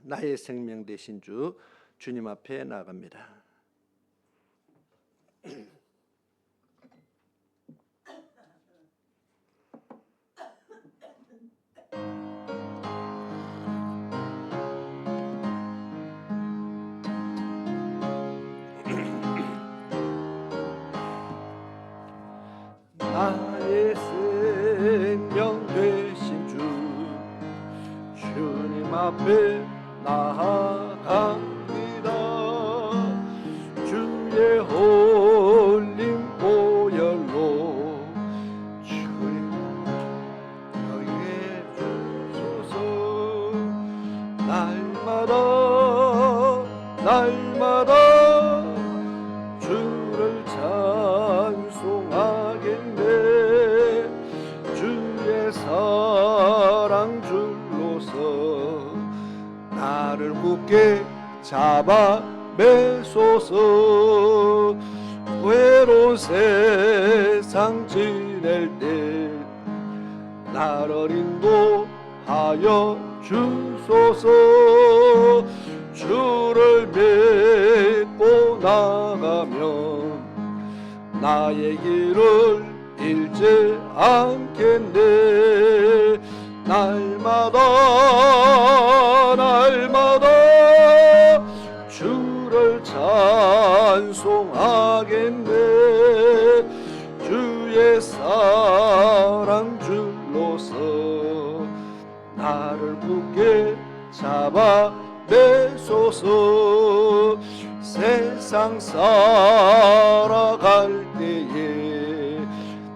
나의 생명 되신 주 주님 앞에 나갑니다. 나의 생명 되신 주 주님 앞에 나아갑니다. 주의 홀린 보혈로 주님 너희에 주소서. 날마다 주를 찬송하겠네. 주의 사랑 줄로서 나를 굳게 잡아 매소서. 외로운 세상 지낼 때 나를 인도하여 주소서. 주를 믿고 나가면 나의 길을 잃지 않겠네. 날마다 주를 찬송하겠네. 주의 사랑 줄로서 나를 굳게 잡아 매소서. 세상 살아갈 때에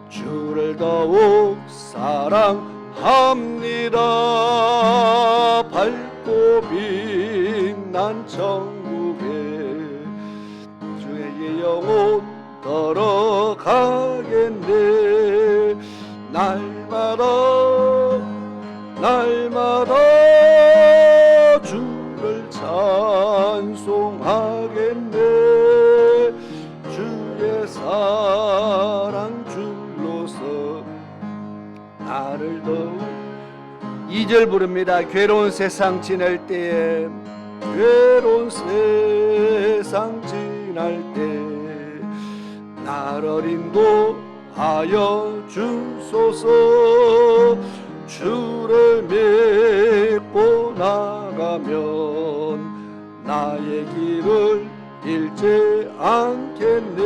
주를 더욱 사랑합니다. 밝고 빛난 천국에 주의 영혼 걸어가겠네. 날마다 주를 찬송하겠네. 주의 사랑 줄로서 나를 더욱 2절 부릅니다. 괴로운 세상 지낼 때에 괴로운 세상 지날 때 나를 인도하여 주소서. 주를 믿고 나가면 나의 길을 잃지 않겠네.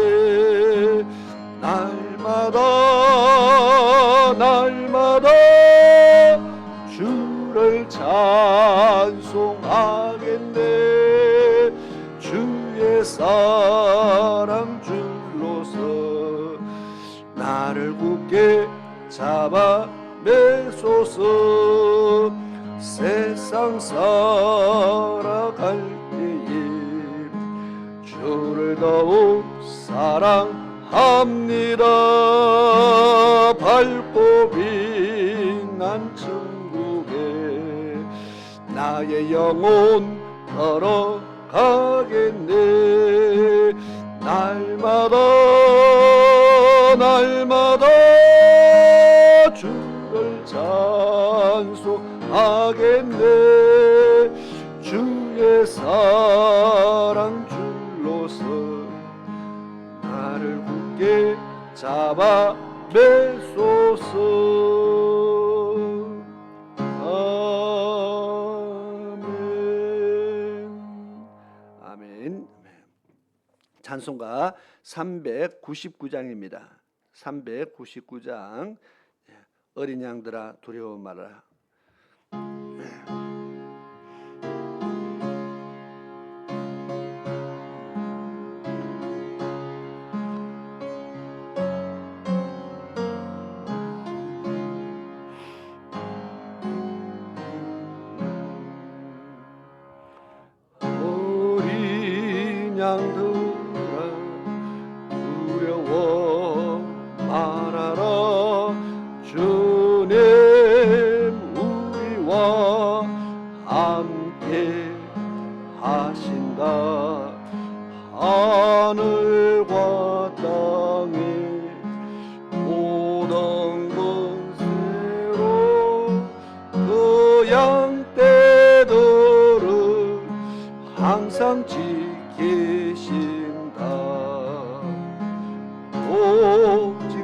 날마다 주를 찬송하겠네. 주의 사랑 줄로서 나를 굳게 잡아 매소서. 세상 살아갈 때에 주를 더욱 사랑합니다. 밝고 빛난 천국에 나의 영혼 걸어가겠네. 날마다 주를 찬송하겠네. 주의 사랑 줄로서 나를 굳게 잡아 매소서. 아멘. 찬송가 399장입니다. 399장. 어린 양들아 두려워 말아라. 어린 양들아 두려워 말아라. 주님 우리와 함께 하신다. 하늘과 땅에 모든 것으로 그 양떼들을 항상 지키신다. 오직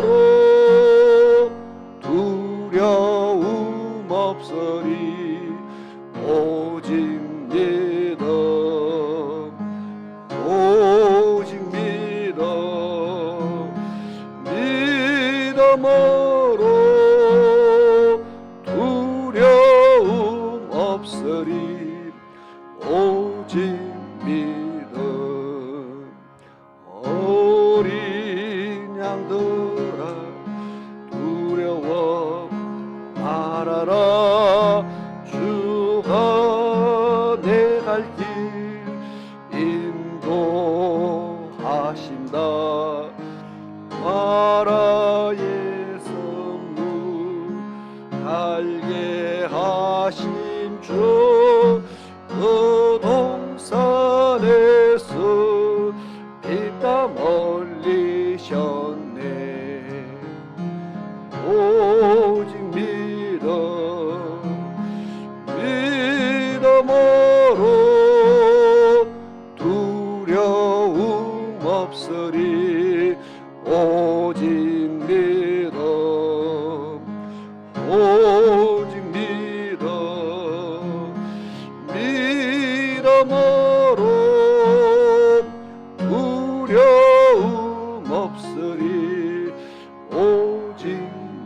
믿음으로 두려움 없으리. 오직 믿음, 오직 믿음, 믿음으로 두려움 없으리. 오직 믿음. 어린 양들아 두려워 말아라. 주가 내 갈 길 인도하신다. 마라의 선물 달게 하신 주, 그 동산에서 피땀 흘리셨네. 오직 믿음, 믿음으로 두려움 없으리. 오직 믿음, 오직 믿음, 믿음으로 두려움 없으리. 오직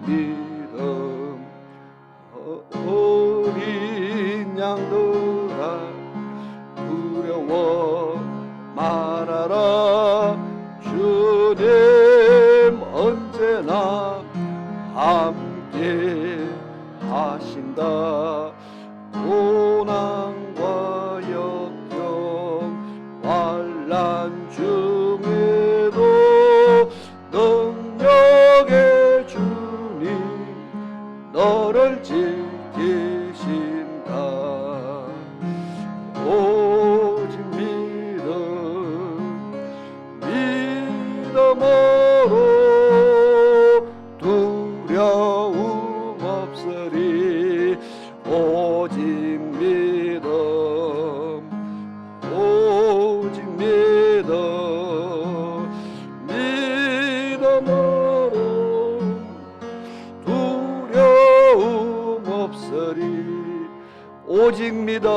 믿음. 어린 양들아 두려워 말아라. 주님 언제나 함께 하신다. 고난과 역경 환난 중에도 능력의 주님 너를 지키신다. 오직 믿음, 믿음으로 두려움 없으리. 오직 믿음, 오직 믿음, 믿음으로 두려움 없으리. 오직 믿음,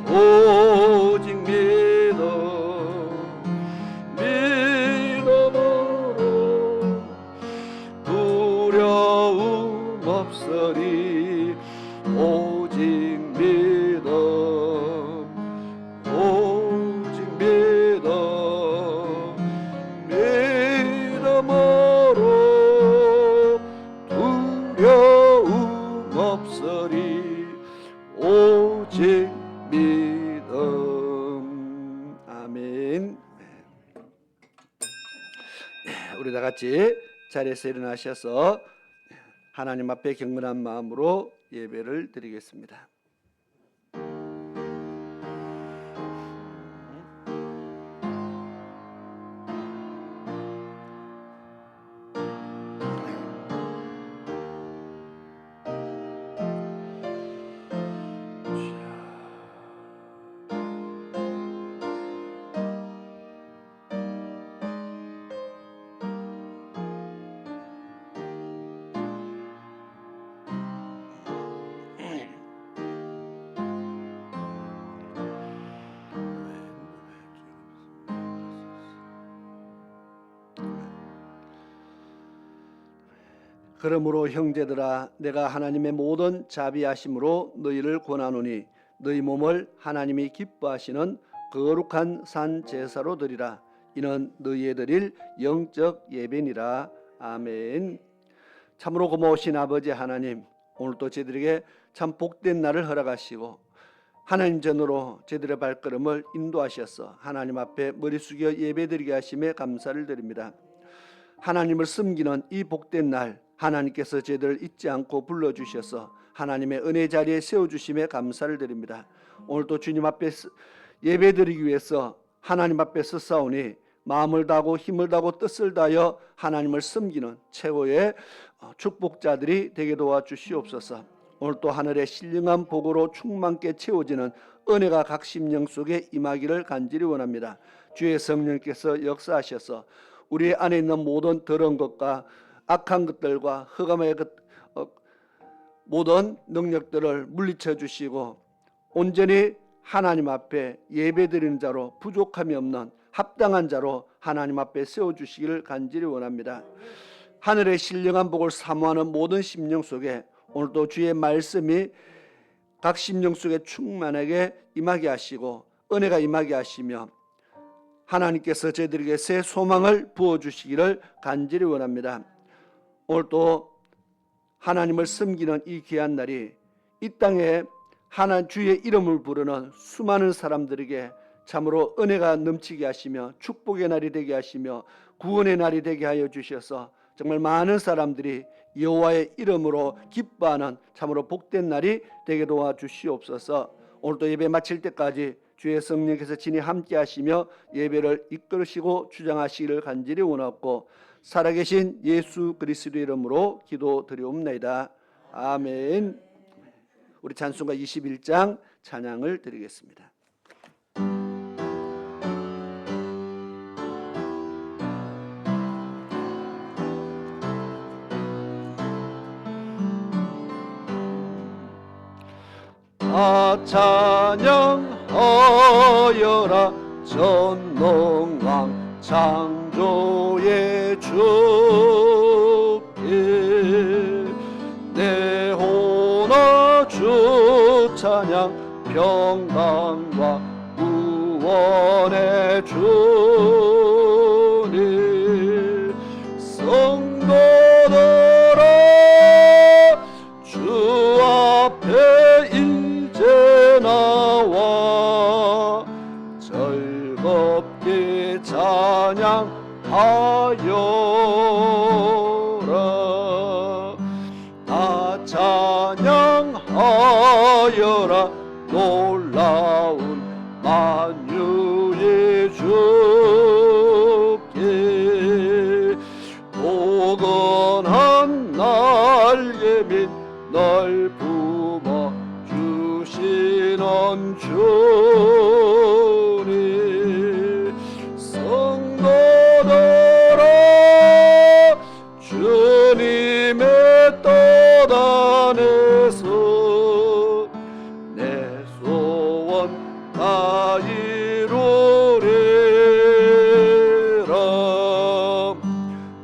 오직 믿음, 믿음으로 두려움 없으리. 오직 믿음, 오직 믿음, 믿음으로 두려움 없으리. 오직 믿음. 아멘. 우리 다 같이 자리에서 일어나셔서 하나님 앞에 경건한 마음으로 예배를 드리겠습니다. 그러므로 형제들아 내가 하나님의 모든 자비하심으로 너희를 권하노니 너희 몸을 하나님이 기뻐하시는 거룩한 산 제사로 드리라. 이는 너희에 드릴 영적 예배니라. 아멘. 참으로 고마우신 아버지 하나님, 오늘도 저희들에게 참 복된 날을 허락하시고 하나님 전으로 저희들의 발걸음을 인도하셔서 하나님 앞에 머리 숙여 예배드리게 하심에 감사를 드립니다. 하나님을 섬기는 이 복된 날 하나님께서 저희들을 잊지 않고 불러주셔서 하나님의 은혜 자리에 세워주심에 감사를 드립니다. 오늘도 주님 앞에 예배드리기 위해서 하나님 앞에 서싸우니 마음을 다하고 힘을 다하고 뜻을 다하여 하나님을 섬기는 최고의 축복자들이 되게 도와주시옵소서. 오늘 또 하늘의 신령한 복으로 충만케 채워지는 은혜가 각 심령 속에 임하기를 간절히 원합니다. 주의 성령께서 역사하셔서 우리 안에 있는 모든 더러운 것과 악한 것들과 흑암의 모든 능력들을 물리쳐 주시고 온전히 하나님 앞에 예배드리는 자로 부족함이 없는 합당한 자로 하나님 앞에 세워주시기를 간절히 원합니다. 하늘의 신령한 복을 사모하는 모든 심령 속에 오늘도 주의 말씀이 각 심령 속에 충만하게 임하게 하시고 은혜가 임하게 하시며 하나님께서 저희들에게 새 소망을 부어주시기를 간절히 원합니다. 오늘도 하나님을 섬기는 이 귀한 날이 이 땅에 하나님 주의 이름을 부르는 수많은 사람들에게 참으로 은혜가 넘치게 하시며 축복의 날이 되게 하시며 구원의 날이 되게 하여 주셔서 정말 많은 사람들이 여호와의 이름으로 기뻐하는 참으로 복된 날이 되게 도와주시옵소서. 오늘도 예배 마칠 때까지 주의 성령께서 친히 함께 하시며 예배를 이끌으시고 주장하시기를 간절히 원하고 살아계신 예수 그리스도 이름으로 기도드리옵나이다. 아멘. 우리 찬송가 21장 찬양을 드리겠습니다. 찬양하여라 전능왕 창조의 주께 내 호나 주 찬양 평강과 구원의 주님 성도들아 주 앞에 이제 나와 즐겁게 찬양하여라 다 찬양하여라 놀라운 만유의 주께 포근한 날개 및 널 품어 주시는 주님 성도들아 주님의 뜻 안에서 내 소원 다 이루리라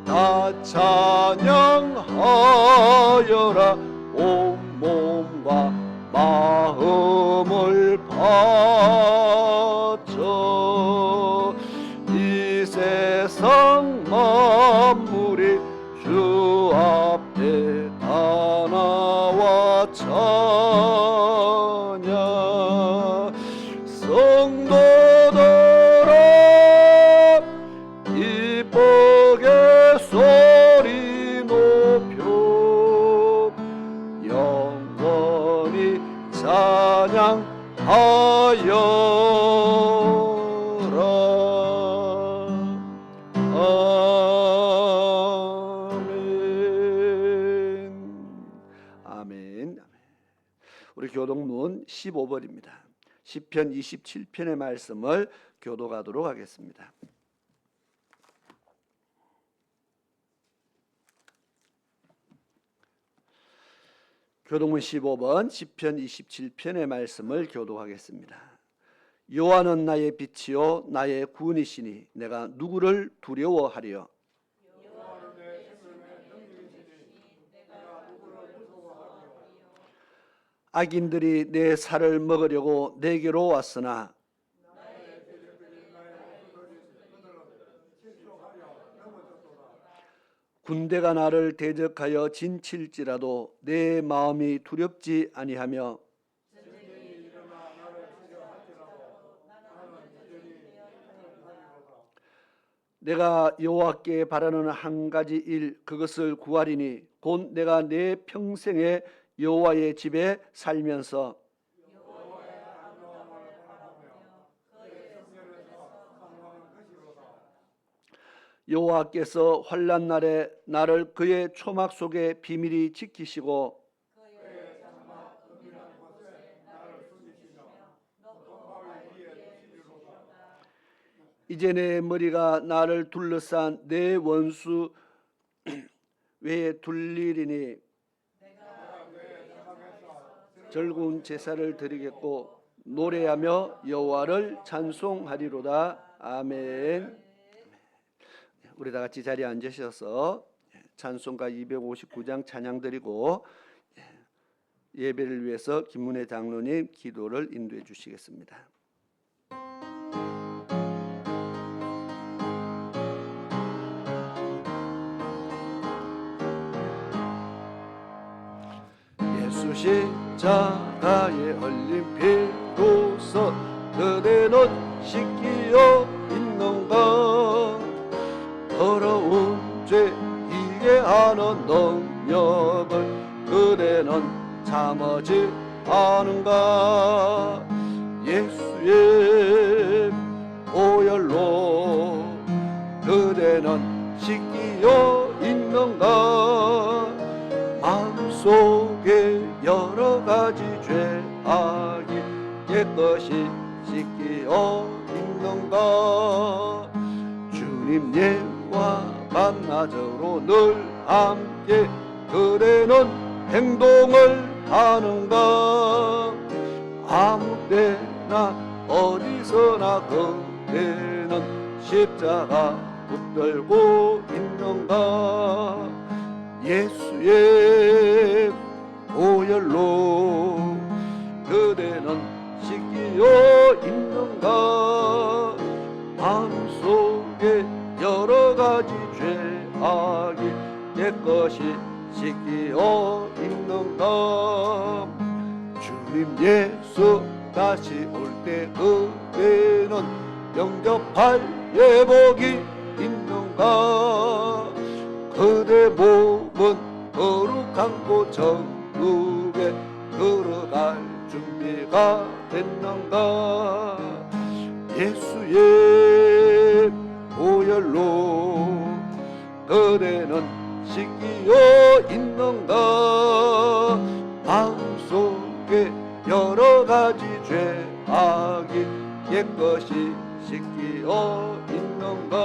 다 찬양하여라 온몸과 마음을 바쳐 이 세상 만물이 주 앞에 다 나와 찬양 성도들아 기쁘게 소리 높여 영원히 찬양하여라 아멘. 아멘. 우리 교독문 15번입니다. 시편 27편의 말씀을 교독하도록 하겠습니다. 교독문 15번 시편 27편의 말씀을 교독하겠습니다. 여호와는 나의 빛이요 나의 구원이시니 내가 누구를 두려워하리요. 악인들이 내 살을 먹으려고 내게로 왔으나 군대가 나를 대적하여 진칠지라도 내 마음이 두렵지 아니하며 내가 여호와께 바라는 한 가지 일 그것을 구하리니 곧 내가 내 평생에 여호와의 집에 살면서 여호와께서 환난 날에 나를 그의 초막 속에 비밀히 지키시고 이제 내 머리가 나를 둘러싼 내 원수 외에 둘리리니 즐거운 제사를 드리겠고 노래하며 여호와를 찬송하리로다. 아멘. 우리 다 같이 자리에 앉으셔서 찬송가 259장 찬양 드리고 예배를 위해서 김문혜 장로님 기도를 인도해 주시겠습니다. 예수 십자가에 흘린 피로써 그대는 씻기어 있는가. 더러운 죄 이해하는 능력을 그대는 참지 않은가. 예수의 보혈로 그대는 씻기어 있는가. 마음속에 여러 가지 죄악이 깨끗이 씻기어 있는가. 주님 예와 만나저로 늘 함께 그대는 행동을 하는가. 아무 때나 어디서나 그대는 십자가 붙들고 있는가. 예수의 보혈로 그대는 씻기어 있는가. 마음속에 여러 가지 죄악이 깨끗이 씻기어 있는가. 주님 예수 다시 올 때 그대는 영접할 예복이 있는가. 그대 몸은 거룩한 곳 천국에 들어갈 준비가 됐는가. 예수의 보혈로 그대는 씻기어 있는가. 마음속에 여러 가지 죄악이 깨끗이 씻기어 있는가.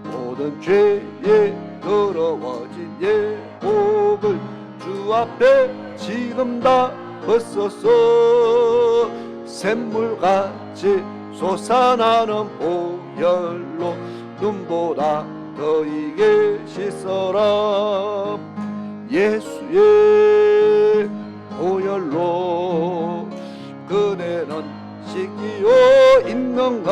모든 죄에 더러워진 예복을 주 앞에 지금 다 벗어서 샘물같이 솟아나는 보혈로 눈보다 더 이게 씻어라. 예수의 보혈로 그대는 씻기어 있는가.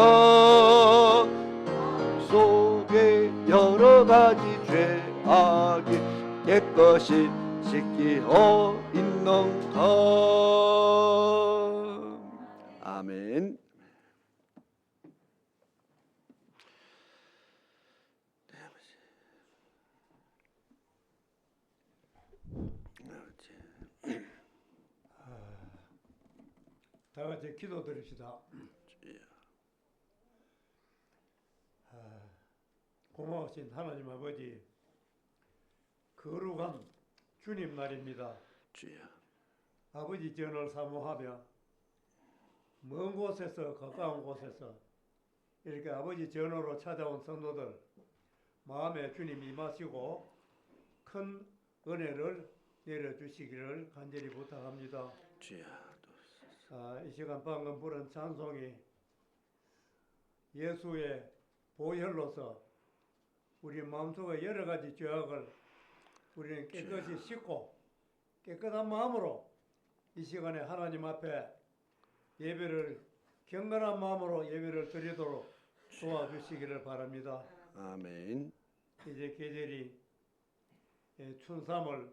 속에 여러 가지 죄악이 깨끗이 씻기어 있는가. 아멘. 다 같이 기도드립시다. 고마우신 하나님 아버지, 거룩한 주님 날입니다. 주여. 아버지 전을 사모하며 먼 곳에서 가까운 곳에서 이렇게 아버지 전으로 찾아온 성도들 마음에 주님 임하시고 큰 은혜를 내려주시기를 간절히 부탁합니다. 주여. 이 시간 방금 부른 찬송이 예수의 보혈로서 우리 마음속의 여러 가지 죄악을 우리는 깨끗이 씻고 깨끗한 마음으로 이 시간에 하나님 앞에 예배를 경건한 마음으로 예배를 드리도록 도와주시기를 바랍니다. 아멘. 이제 계절이 춘삼월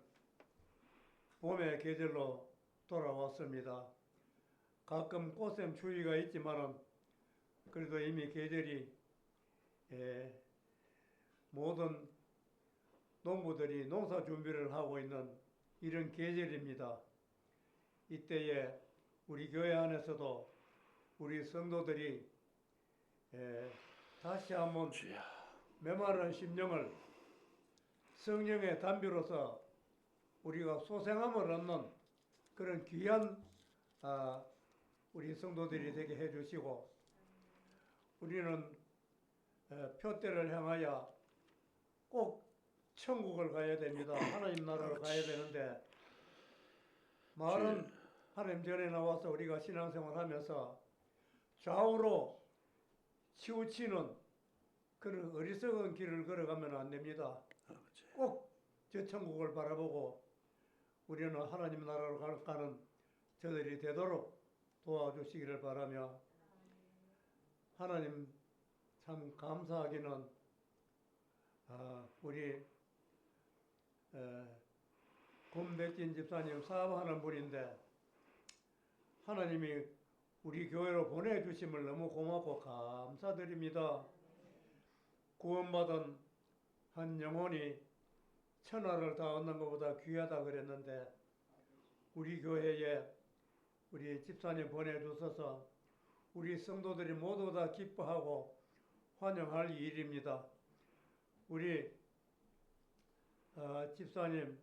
봄의 계절로 돌아왔습니다. 가끔 꽃샘 추위가 있지만은 그래도 이미 계절이 모든 농부들이 농사 준비를 하고 있는 이런 계절입니다. 이때에 우리 교회 안에서도 우리 성도들이 다시 한번 메마른 심령을 성령의 담비로서 우리가 소생함을 얻는 그런 귀한 우리 성도들이 되게 해주시고, 우리는 표대를 향하여 꼭 천국을 가야 됩니다. 하나님 나라로 가야 되는데, 말은 하나님 전에 나와서 우리가 신앙생활하면서 좌우로 치우치는 그런 어리석은 길을 걸어가면 안 됩니다. 꼭 저 천국을 바라보고 우리는 하나님 나라로 가는 저들이 되도록 도와주시기를 바라며, 하나님 참 감사하기는 우리 권백진 집사님 사업하는 분인데, 하나님이 우리 교회로 보내주심을 너무 고맙고 감사드립니다. 구원받은 한 영혼이 천하를 다 얻는 것보다 귀하다 그랬는데, 우리 교회에 우리 집사님 보내주셔서 우리 성도들이 모두 다 기뻐하고 환영할 일입니다. 우리 집사님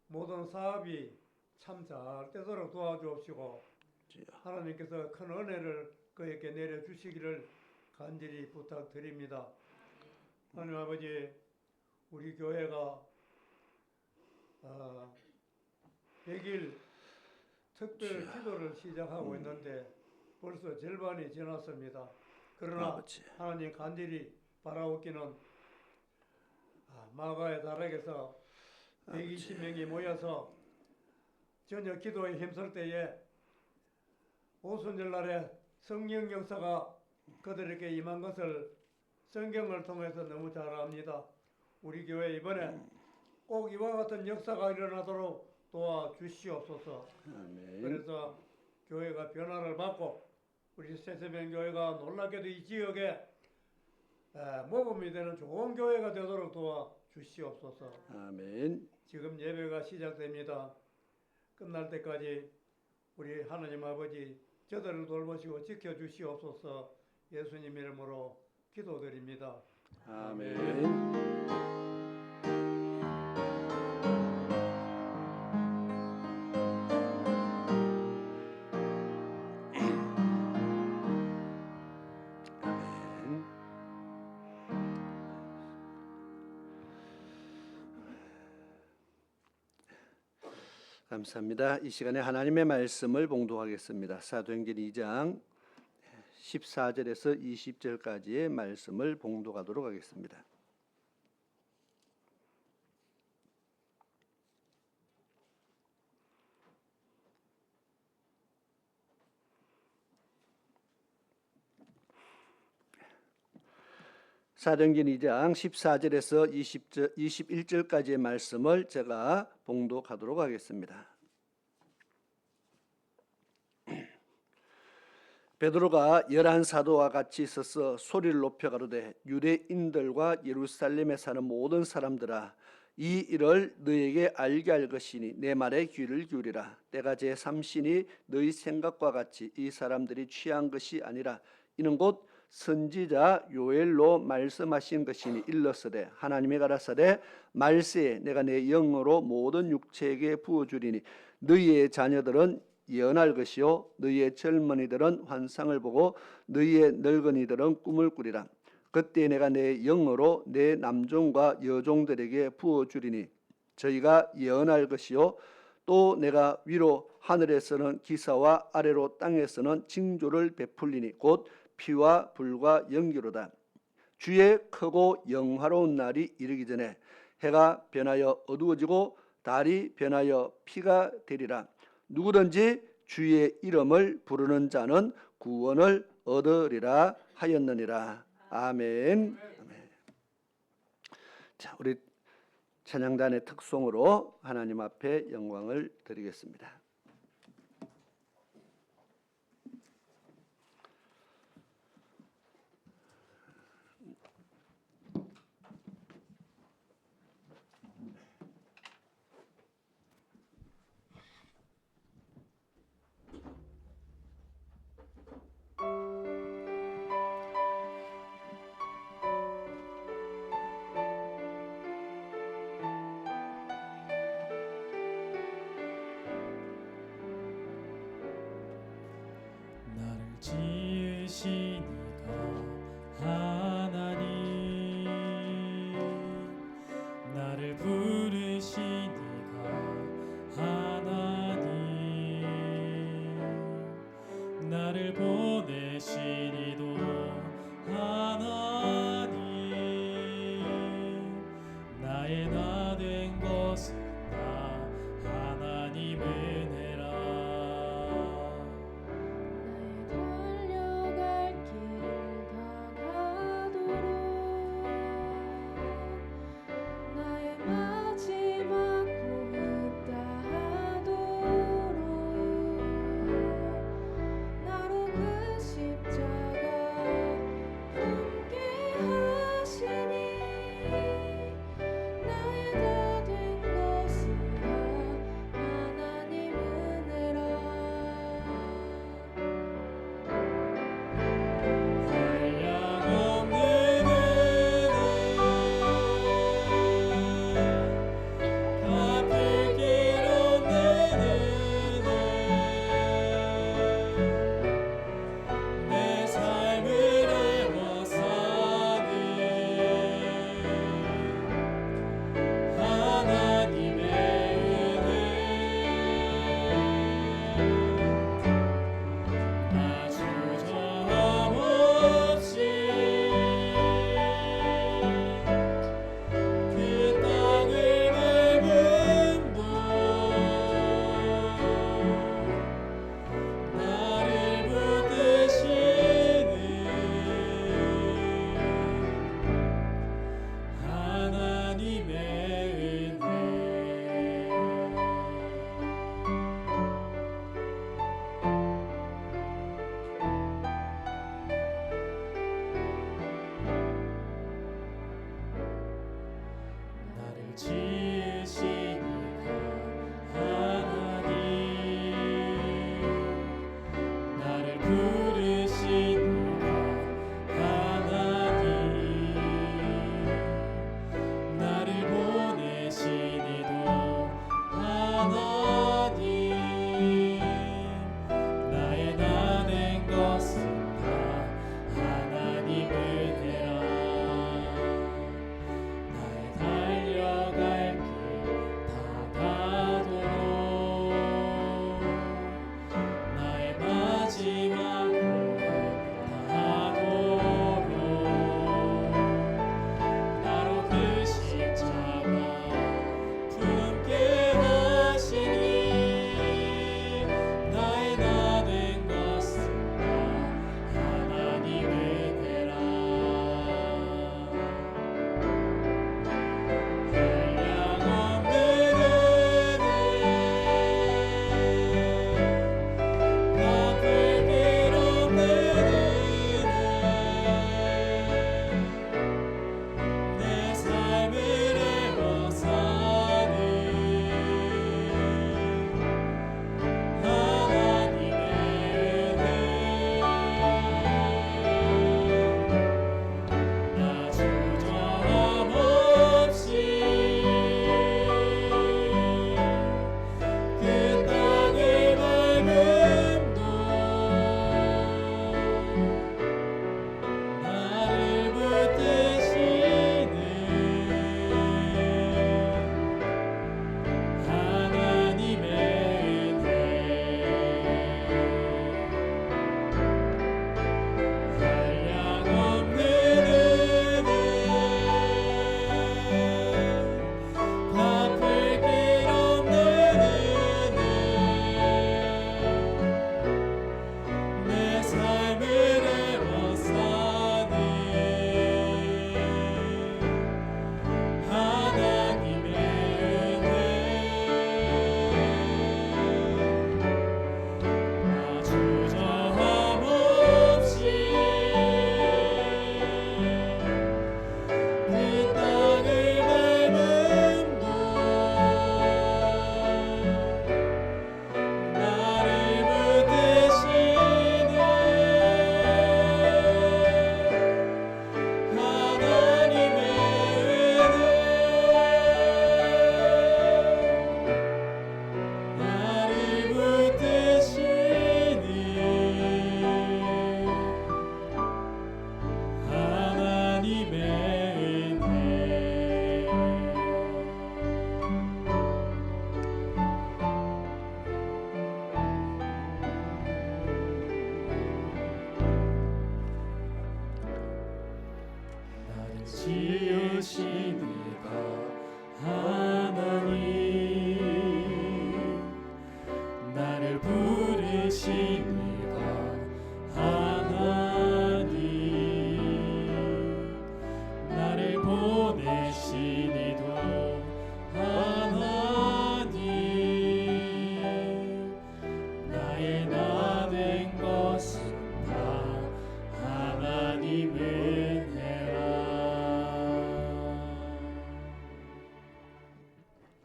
모든 사업이 참 잘 되도록 도와주옵시고, 하나님께서 큰 은혜를 그에게 내려주시기를 간절히 부탁드립니다. 하나님 아버지, 우리 교회가 100일 특별 기도를 시작하고 있는데 벌써 절반이 지났습니다. 그러나 하나님 간절히 바라옵기는 마가의 다락에서 120명이 모여서 저녁 기도에 힘쓸 때에 오순절날에 성령 역사가 그들에게 임한 것을 성경을 통해서 너무 잘 압니다. 우리 교회 이번에 꼭 이와 같은 역사가 일어나도록 도와주시옵소서. 아멘. 그래서 교회가 변화를 받고 우리 새세변교회가 놀랍게도 이 지역에 모범이 되는 좋은 교회가 되도록 도와주시옵소서. 아멘. 지금 예배가 시작됩니다. 끝날 때까지 우리 하나님 아버지 저들을 돌보시고 지켜주시옵소서. 예수님 이름으로 기도드립니다. 아멘. 감사합니다. 이 시간에 하나님의 말씀을 봉독하겠습니다. 사도행전 2장 14절에서 20절까지의 말씀을 봉독하도록 하겠습니다. 사도행전 2장 14절에서 21절까지의 말씀을 제가 봉독하도록 하겠습니다. 베드로가 11사도와 같이 있어서 소리를 높여 가로되 유대인들과 예루살렘에 사는 모든 사람들아, 이 일을 너희에게 알게 할 것이니 내 말에 귀를 기울이라. 때가 제3신이 너희 생각과 같이 이 사람들이 취한 것이 아니라 이는 곧 선지자 요엘로 말씀하신 것이니 일렀으되 하나님이 가라사대 말세에 내가 내 영으로 모든 육체에게 부어주리니 너희의 자녀들은 예언할 것이요 너희의 젊은이들은 환상을 보고 너희의 늙은이들은 꿈을 꾸리라. 그때 내가 내 영으로 내 남종과 여종들에게 부어주리니 저희가 예언할 것이요 또 내가 위로 하늘에서는 기사와 아래로 땅에서는 징조를 베풀리니 곧 피와 불과 연기로다. 주의 크고 영화로운 날이 이르기 전에 해가 변하여 어두워지고 달이 변하여 피가 되리라. 누구든지 주의 이름을 부르는 자는 구원을 얻으리라 하였느니라. 아멘. 아멘. 자, 우리 찬양단의 특송으로 하나님 앞에 영광을 드리겠습니다. 지으신 이가 하나님, 나를 부르신 이가 하나님, 나를 보내신 이도 하나님, 나의 나 된 것은 다 하나님 은혜라. 나의 달려갈 길 다가도록 나의 마지막 호흡 다하도록 나로 그 십자가 함께 하시니 나의 다 된 것은 다 하나님 은혜라. 한량없는 은혜, 갚을 길 없는 은혜, 내 삶을 애워싸는 하나님의 은혜, 나 주저함없이 그 땅을 밟음도 나를 붙드시는 하나님의 은혜. 나를 지으신 이가 하나님, 나를 부르신 이가 하나님, 나를 보내신 이도 하나님, 나의 나 된 것은 다 하나님 은혜라. 나의 달려갈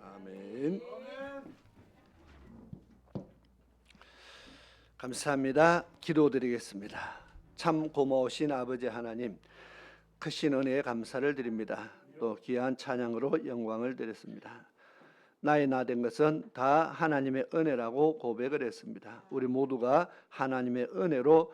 아멘. 감사합니다. 기도드리겠습니다. 참 고마우신 아버지 하나님, 크신 은혜에 감사를 드립니다. 또 귀한 찬양으로 영광을 드렸습니다. 나의 나 된 것은 다 하나님의 은혜라고 고백을 했습니다. 우리 모두가 하나님의 은혜로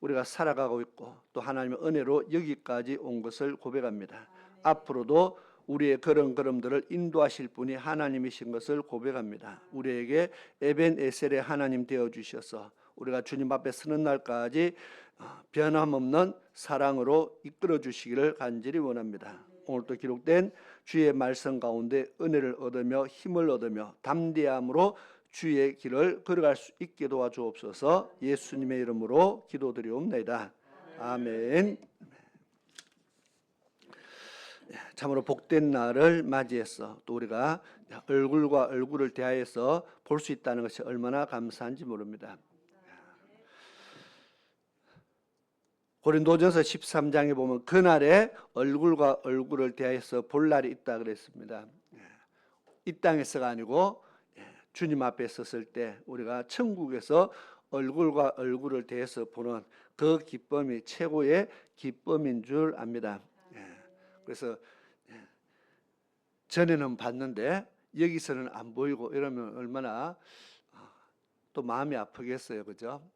우리가 살아가고 있고 또 하나님의 은혜로 여기까지 온 것을 고백합니다. 앞으로도 우리의 그런 걸음들을 인도하실 분이 하나님이신 것을 고백합니다. 우리에게 에벤에셀의 하나님 되어주셔서 우리가 주님 앞에 서는 날까지 변함없는 사랑으로 이끌어 주시기를 간절히 원합니다. 오늘도 기록된 주의 말씀 가운데 은혜를 얻으며 힘을 얻으며 담대함으로 주의 길을 걸어갈 수 있게 도와주옵소서. 예수님의 이름으로 기도드리옵나이다. 아멘. 참으로 복된 날을 맞이해서 또 우리가 얼굴과 얼굴을 대하여서 볼 수 있다는 것이 얼마나 감사한지 모릅니다. 고린도전서 13장에 보면 그날에 얼굴과 얼굴을 대하여서 볼 날이 있다 그랬습니다. 이 땅에서가 아니고 주님 앞에 섰을 때 우리가 천국에서 얼굴과 얼굴을 대해서 보는 그 기쁨이 최고의 기쁨인 줄 압니다. 그래서 전에는 봤는데 여기서는 안 보이고 이러면 얼마나 또 마음이 아프겠어요, 그죠?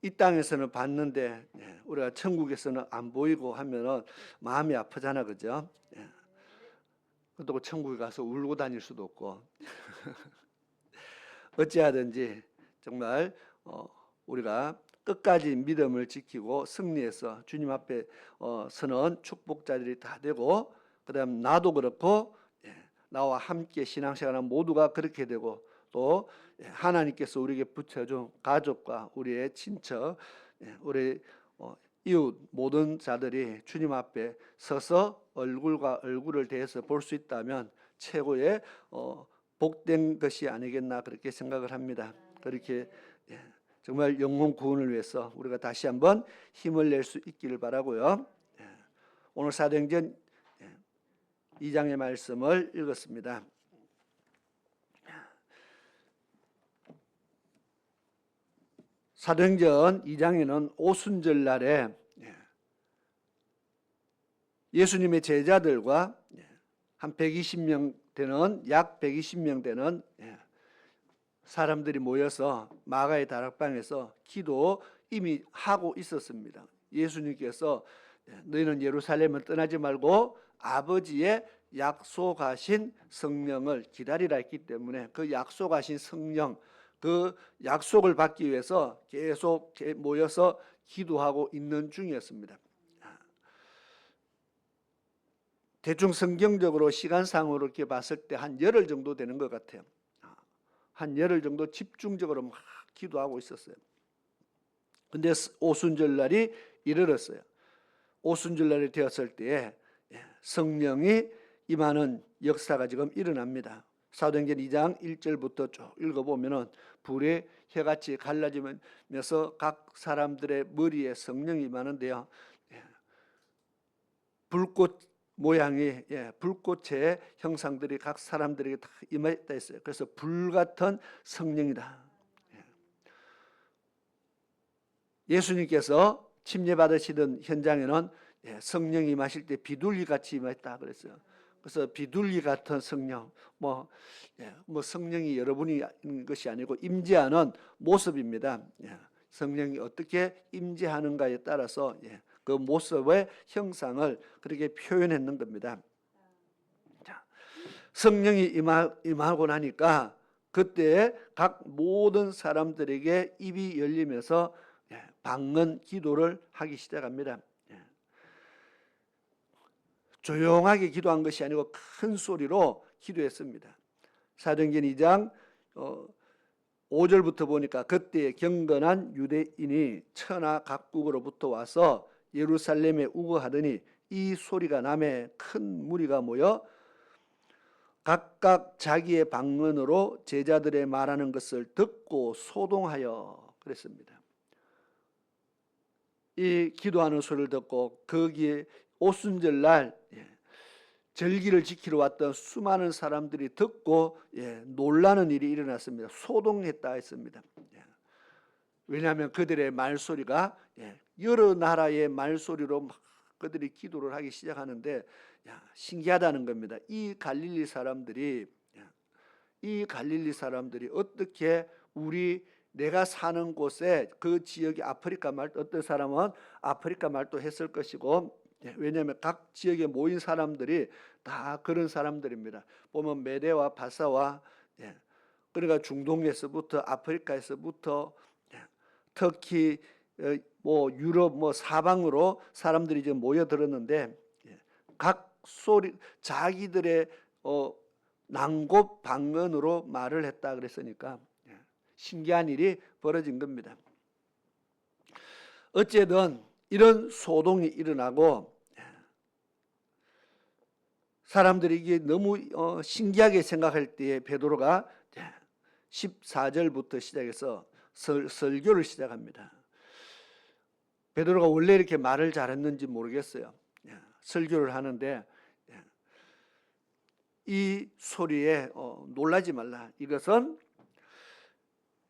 이 땅에서는 봤는데 우리가 천국에서는 안 보이고 하면은 마음이 아프잖아, 그죠? 또 천국에 가서 울고 다닐 수도 없고 어찌하든지 정말 우리가 끝까지 믿음을 지키고 승리해서 주님 앞에 서는 축복자들이 다 되고, 그다음 나도 그렇고 나와 함께 신앙생활하는 모두가 그렇게 되고, 또 하나님께서 우리에게 붙여준 가족과 우리의 친척, 우리 이웃 모든 자들이 주님 앞에 서서 얼굴과 얼굴을 대해서 볼 수 있다면 최고의 복된 것이 아니겠나 그렇게 생각을 합니다. 그렇게 정말 영혼 구원을 위해서 우리가 다시 한번 힘을 낼 수 있기를 바라고요. 오늘 사도행전 2장의 말씀을 읽었습니다. 사도행전 2장에는 오순절 날에 예수님의 제자들과 한 120명 되는 약 120명 되는 사람들이 모여서 마가의 다락방에서 기도 이미 하고 있었습니다. 예수님께서 너희는 예루살렘을 떠나지 말고 아버지의 약속하신 성령을 기다리라 했기 때문에 그 약속하신 성령, 그 약속을 받기 위해서 계속 모여서 기도하고 있는 중이었습니다. 대충 성경적으로 시간상으로 이렇게 봤을 때 한 열흘 정도 되는 것 같아요. 한 열흘 정도 집중적으로 막 기도하고 있었어요. 근데 오순절 날이 이르렀어요. 오순절 날이 되었을 때에 성령이 임하는 역사가 지금 일어납니다. 사도행전 2장 1절부터 쭉 읽어보면은 불의 혀같이 갈라지면서 각 사람들의 머리에 성령이 임하는데요. 불꽃 모양이 불꽃의 형상들이 각 사람들에게 다 임했다 했어요. 그래서 불같은 성령이다. 예수님께서 침례받으시던 현장에는 성령이 임하실 때 비둘기 같이 임했다 그랬어요. 그래서 비둘기 같은 성령, 뭐 성령이 여러분이 있는 것이 아니고 임재하는 모습입니다. 성령이 어떻게 임재하는가에 따라서 그 모습의 형상을 그렇게 표현했는 겁니다. 자, 성령이 임하고 나니까 그때 각 모든 사람들에게 입이 열리면서 방언 기도를 하기 시작합니다. 조용하게 기도한 것이 아니고 큰 소리로 기도했습니다. 사도행전 2장 5절부터 보니까 그때 경건한 유대인이 천하 각국으로부터 와서 예루살렘에 우거하더니 이 소리가 나매 큰 무리가 모여 각각 자기의 방언으로 제자들의 말하는 것을 듣고 소동하여 그랬습니다. 이 기도하는 소리를 듣고 거기에 오순절 날 절기를 지키러 왔던 수많은 사람들이 듣고 놀라는 일이 일어났습니다. 소동했다 했습니다. 왜냐하면 그들의 말소리가 여러 나라의 말소리로 막 그들이 기도를 하기 시작하는데 신기하다는 겁니다. 이 갈릴리 사람들이 어떻게 내가 사는 곳에 그 지역이 아프리카 말, 어떤 사람은 아프리카 말도 했을 것이고, 왜냐하면 각 지역에 모인 사람들이 다 그런 사람들입니다. 보면 메대와 바사와 그러니까 중동에서부터 아프리카에서부터 터키 뭐 유럽 뭐 사방으로 사람들이 지금 모여들었는데 각 소리 자기들의 난곳 방언으로 말을 했다 그랬으니까 신기한 일이 벌어진 겁니다. 어쨌든 이런 소동이 일어나고 사람들이 이게 너무 신기하게 생각할 때에 베드로가 14절부터 시작해서 설교를 시작합니다. 베드로가 원래 이렇게 말을 잘했는지 모르겠어요. 설교를 하는데 이 소리에 놀라지 말라. 이것은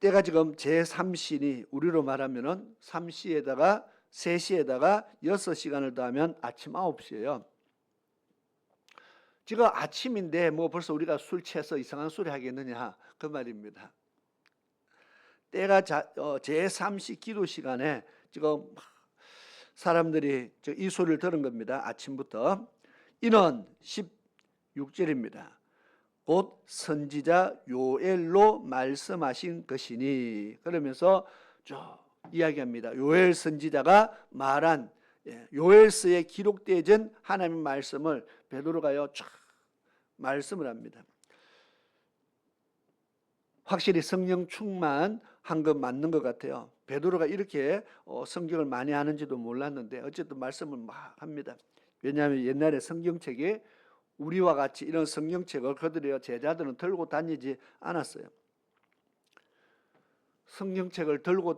때가 지금 제3시니 우리로 말하면은 3시에다가 3시에다가 6시간을 더하면 아침 9시예요. 지금 아침인데 뭐 벌써 우리가 술 취해서 이상한 소리 하겠느냐 그 말입니다. 때가 제3시 기도 시간에 지금 사람들이 이 소리를 들은 겁니다. 아침부터. 이는 16절입니다. 곧 선지자 요엘로 말씀하신 것이니, 그러면서 쭉 이야기합니다. 요엘 선지자가 말한 요엘서에 기록되어진 하나님의 말씀을 베드로가요 쫙 말씀을 합니다. 확실히 성령 충만한 것 맞는 것 같아요. 베드로가 이렇게 성경을 많이 하는지도 몰랐는데 어쨌든 말씀을 막 합니다. 왜냐하면 옛날에 성경책이 우리와 같이 이런 성경책을 그들의 제자들은 들고 다니지 않았어요. 성경책을 들고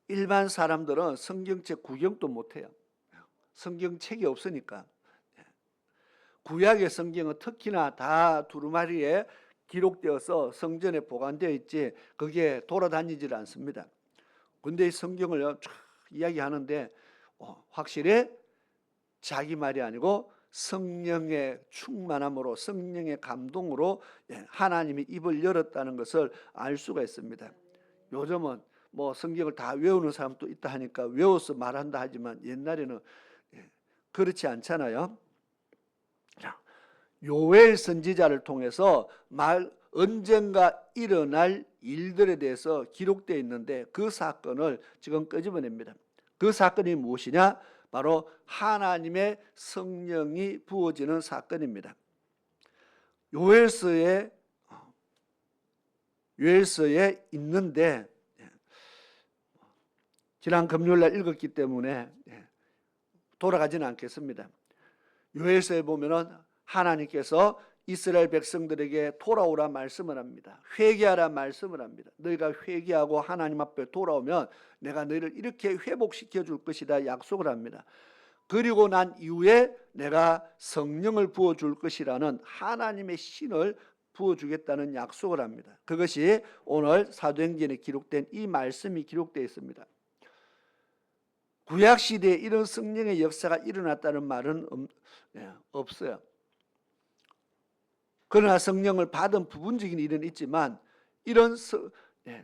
일반 사람들은 성경책 구경도 못해요. 성경책이 없으니까. 구약의 성경은 특히나 다 두루마리에 기록되어서 성전에 보관되어 있지 그게 돌아다니질 않습니다. 근데 이 성경을 쫙 이야기하는데 확실히 자기 말이 아니고 성령의 충만함으로 성령의 감동으로 하나님이 입을 열었다는 것을 알 수가 있습니다. 요즘은 뭐 성경을 다 외우는 사람도 있다 하니까 외워서 말한다 하지만 옛날에는 그렇지 않잖아요. 요엘 선지자를 통해서 언젠가 일어날 일들에 대해서 기록되어 있는데 그 사건을 지금 끄집어냅니다. 그 사건이 무엇이냐? 바로 하나님의 성령이 부어지는 사건입니다. 요엘서에 있는데 지난 금요일날 읽었기 때문에 돌아가지는 않겠습니다. 요엘서에 보면은 하나님께서 이스라엘 백성들에게 돌아오라 말씀을 합니다. 회개하라 말씀을 합니다. 너희가 회개하고 하나님 앞에 돌아오면 내가 너희를 이렇게 회복시켜 줄 것이다 약속을 합니다. 그리고 난 이후에 내가 성령을 부어줄 것이라는 하나님의 신을 부어주겠다는 약속을 합니다. 그것이 오늘 사도행전에 기록된 이 말씀이 기록되어 있습니다. 구약시대에 이런 성령의 역사가 일어났다는 말은 없어요. 그러나 성령을 받은 부분적인 일은 있지만 이런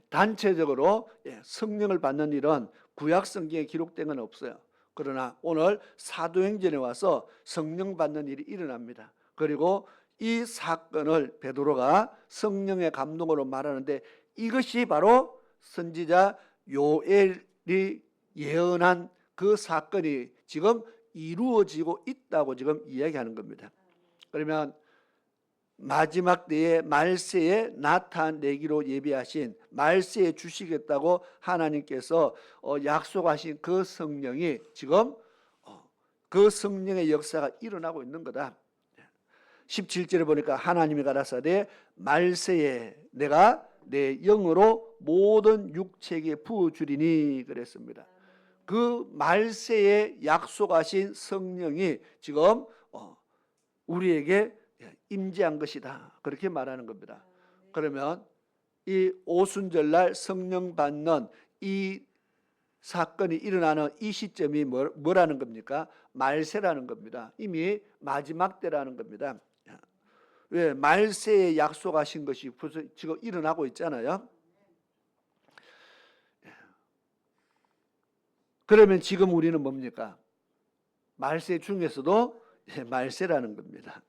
단체적으로 성령을 받는 일은 구약 성경에 기록된 건 없어요. 그러나 오늘 사도행전에 와서 성령 받는 일이 일어납니다. 그리고 이 사건을 베드로가 성령의 감동으로 말하는데 이것이 바로 선지자 요엘이 예언한 그 사건이 지금 이루어지고 있다고 지금 이야기하는 겁니다. 그러면 마지막 때에 말세에 나타내기로 예비하신 말세에 주시겠다고 하나님께서 약속하신 그 성령이 지금 그 성령의 역사가 일어나고 있는 거다. 17절에 보니까 하나님이 가라사대 말세에 내가 내 영으로 모든 육체에게 부어주리니 그랬습니다. 그 말세에 약속하신 성령이 지금 우리에게 임재한 것이다. 그렇게 말하는 겁니다. 그러면 이 오순절날 성령 받는 이 사건이 일어나는 이 시점이 뭐라는 겁니까? 말세라는 겁니다. 이미 마지막 때라는 겁니다. 왜? 말세에 약속하신 것이 벌써 지금 일어나고 있잖아요. 그러면 지금 우리는 뭡니까? 말세 중에서도 말세라는 겁니다.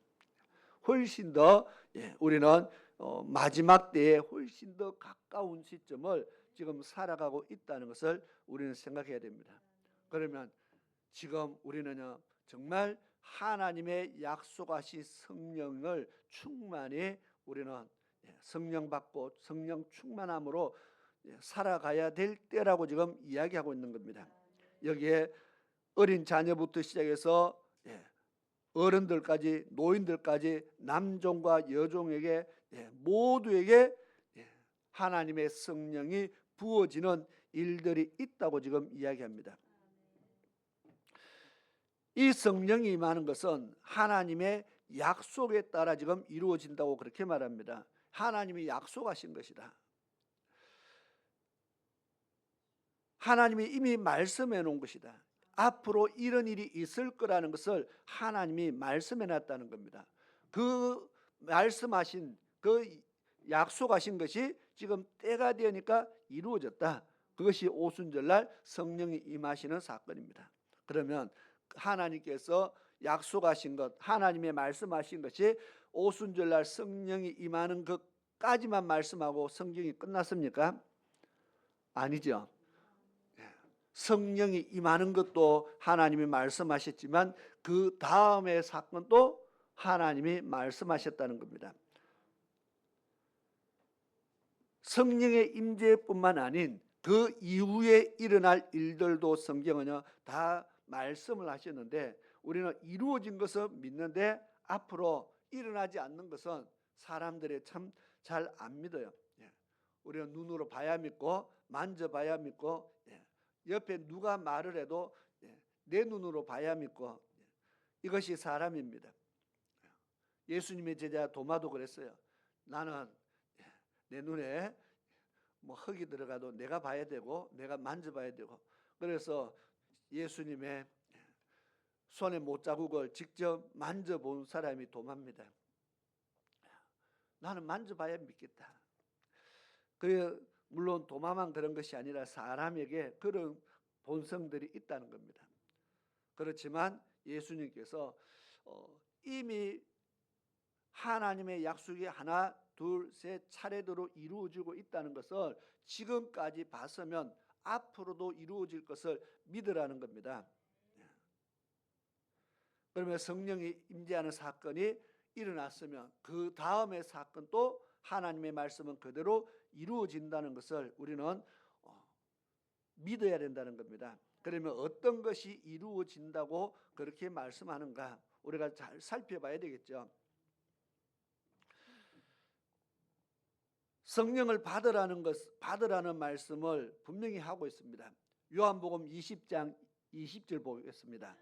훨씬 더 우리는 마지막 때에 훨씬 더 가까운 시점을 지금 살아가고 있다는 것을 우리는 생각해야 됩니다. 그러면 지금 우리는요 정말 하나님의 약속하신 성령을 충만히 우리는 성령 받고 성령 충만함으로 살아가야 될 때라고 지금 이야기하고 있는 겁니다. 여기에 어린 자녀부터 시작해서 어른들까지 노인들까지 남종과 여종에게 모두에게 하나님의 성령이 부어지는 일들이 있다고 지금 이야기합니다. 이 성령이 임하는 것은 하나님의 약속에 따라 지금 이루어진다고 그렇게 말합니다. 하나님이 약속하신 것이다. 하나님이 이미 말씀해 놓은 것이다. 앞으로 이런 일이 있을 거라는 것을 하나님이 말씀해 놨다는 겁니다. 그 말씀하신 그 약속하신 것이 지금 때가 되니까 이루어졌다. 그것이 오순절날 성령이 임하시는 사건입니다. 그러면 하나님께서 약속하신 것, 하나님의 말씀하신 것이 오순절날 성령이 임하는 것까지만 말씀하고 성경이 끝났습니까? 아니죠. 성령이 임하는 것도 하나님이 말씀하셨지만 그 다음의 사건도 하나님이 말씀하셨다는 겁니다. 성령의 임재뿐만 아닌 그 이후에 일어날 일들도 성경은요 다 말씀을 하셨는데 우리는 이루어진 것을 믿는데 앞으로 일어나지 않는 것은 사람들이 참 잘 안 믿어요. 우리는 눈으로 봐야 믿고 만져봐야 믿고 옆에 누가 말을 해도 내 눈으로 봐야 믿고 이것이 사람입니다. 예수님의 제자 도마도 그랬어요. 나는 내 눈에 뭐 흙이 들어가도 내가 봐야 되고 내가 만져봐야 되고 그래서 예수님의 손의 못자국을 직접 만져본 사람이 도마입니다. 나는 만져봐야 믿겠다. 그래 물론 도마만 그런 것이 아니라 사람에게 그런 본성들이 있다는 겁니다. 그렇지만 예수님께서 이미 하나님의 약속이 하나 둘 셋 차례대로 이루어지고 있다는 것을 지금까지 봤으면 앞으로도 이루어질 것을 믿으라는 겁니다. 그러면 성령이 임재하는 사건이 일어났으면 그 다음의 사건도 하나님의 말씀은 그대로 이루어진다는 것을 우리는 믿어야 된다는 겁니다. 그러면 어떤 것이 이루어진다고 그렇게 말씀하는가 우리가 잘 살펴봐야 되겠죠. 성령을 받으라는 말씀을 분명히 하고 있습니다. 요한복음 20장 20절 보겠습니다.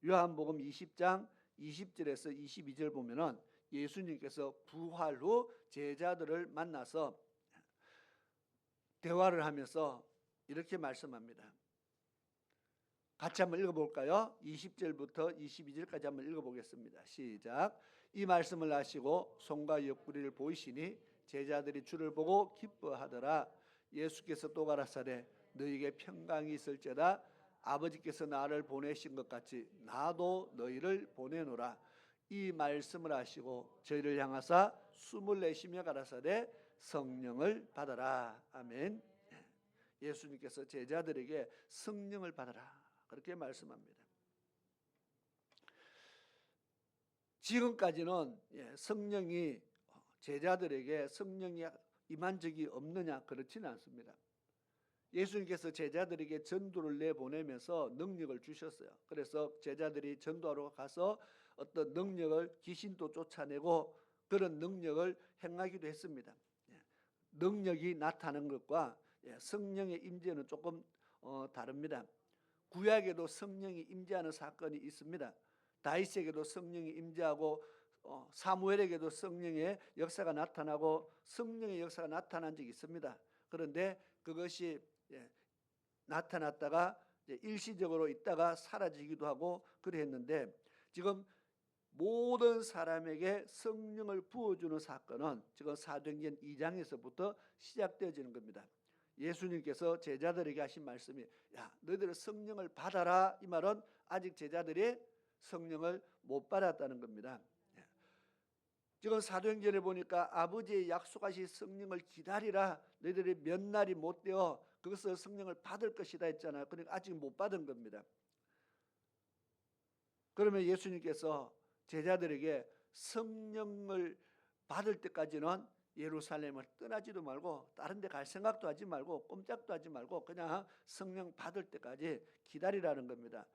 요한복음 20장 20절에서 22절 보면은 예수님께서 부활 후 제자들을 만나서 대화를 하면서 이렇게 말씀합니다. 같이 한번 읽어볼까요? 20절부터 22절까지 한번 읽어보겠습니다. 시작. 이 말씀을 하시고 손과 옆구리를 보이시니 제자들이 주를 보고 기뻐하더라. 예수께서 또 가라사대 너희에게 평강이 있을지어다. 아버지께서 나를 보내신 것 같이 나도 너희를 보내노라. 이 말씀을 하시고 저희를 향하사 숨을 내쉬며 가라사대 성령을 받아라. 아멘. 예수님께서 제자들에게 성령을 받아라 그렇게 말씀합니다. 지금까지는 성령이 제자들에게 성령이 임한 적이 없느냐 그렇지는 않습니다. 예수님께서 제자들에게 전도를 내보내면서 능력을 주셨어요. 그래서 제자들이 전도하러 가서 어떤 능력을 귀신도 쫓아내고 그런 능력을 행하기도 했습니다. 능력이 나타나는 것과 성령의 임재는 조금 다릅니다. 구약에도 성령이 임재하는 사건이 있습니다. 다윗에게도 성령이 임재하고 사무엘에게도 성령의 역사가 나타나고 성령의 역사가 나타난 적이 있습니다. 그런데 그것이 나타났다가 일시적으로 있다가 사라지기도 하고 그랬는데, 지금 모든 사람에게 성령을 부어주는 사건은 지금 사도행전 2장에서부터 시작되어지는 겁니다. 예수님께서 제자들에게 하신 말씀이 야 너희들은 성령을 받아라, 이 말은 아직 제자들이 성령을 못 받았다는 겁니다. 지금 사도행전에 보니까 아버지의 약속하신 성령을 기다리라, 너희들이 몇 날이 못 되어 그것을 성령을 받을 것이다 했잖아요. 그러니까 아직 못 받은 겁니다. 그러면 예수님께서 제자들에게 성령을 받을 때까지는 예루살렘을 떠나지도 말고 다른 데 갈 생각도 하지 말고 꼼짝도 하지 말고 그냥 성령 받을 때까지 기다리라는 겁니다.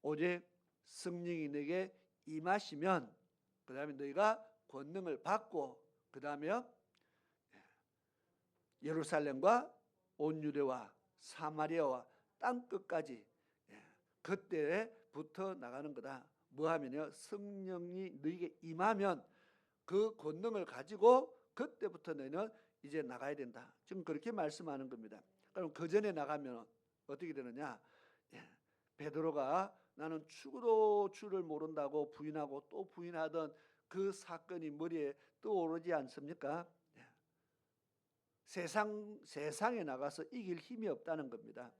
오직 성령이 너에게 임하시면 그 다음에 너희가 권능을 받고 그 다음에 예루살렘과 온 유대와 사마리아와 땅끝까지 그때에 붙어 나가는 거다. 뭐하면요, 성령이 너희에게 임하면 그 권능을 가지고 그때부터 너희는 이제 나가야 된다. 지금 그렇게 말씀하는 겁니다. 그럼 그 전에 나가면 어떻게 되느냐? 베드로가 나는 죽어도 주를 모른다고 부인하고 또 부인하던 그 사건이 머리에 떠오르지 않습니까? 세상에 나가서 이길 힘이 없다는 겁니다.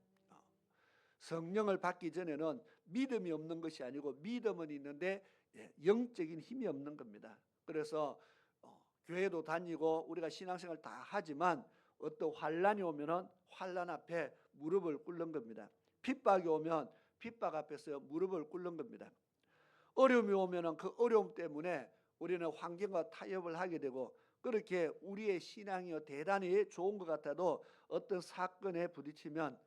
성령을 받기 전에는 믿음이 없는 것이 아니고 믿음은 있는데 영적인 힘이 없는 겁니다. 그래서 교회도 다니고 우리가 신앙생활 다 하지만 어떤 환란이 오면은 환란 앞에 무릎을 꿇는 겁니다. 핍박이 오면 핍박 앞에서 무릎을 꿇는 겁니다. 어려움이 오면은 그 어려움 때문에 우리는 환경과 타협을 하게 되고, 그렇게 우리의 신앙이 대단히 좋은 것 같아도 어떤 사건에 부딪히면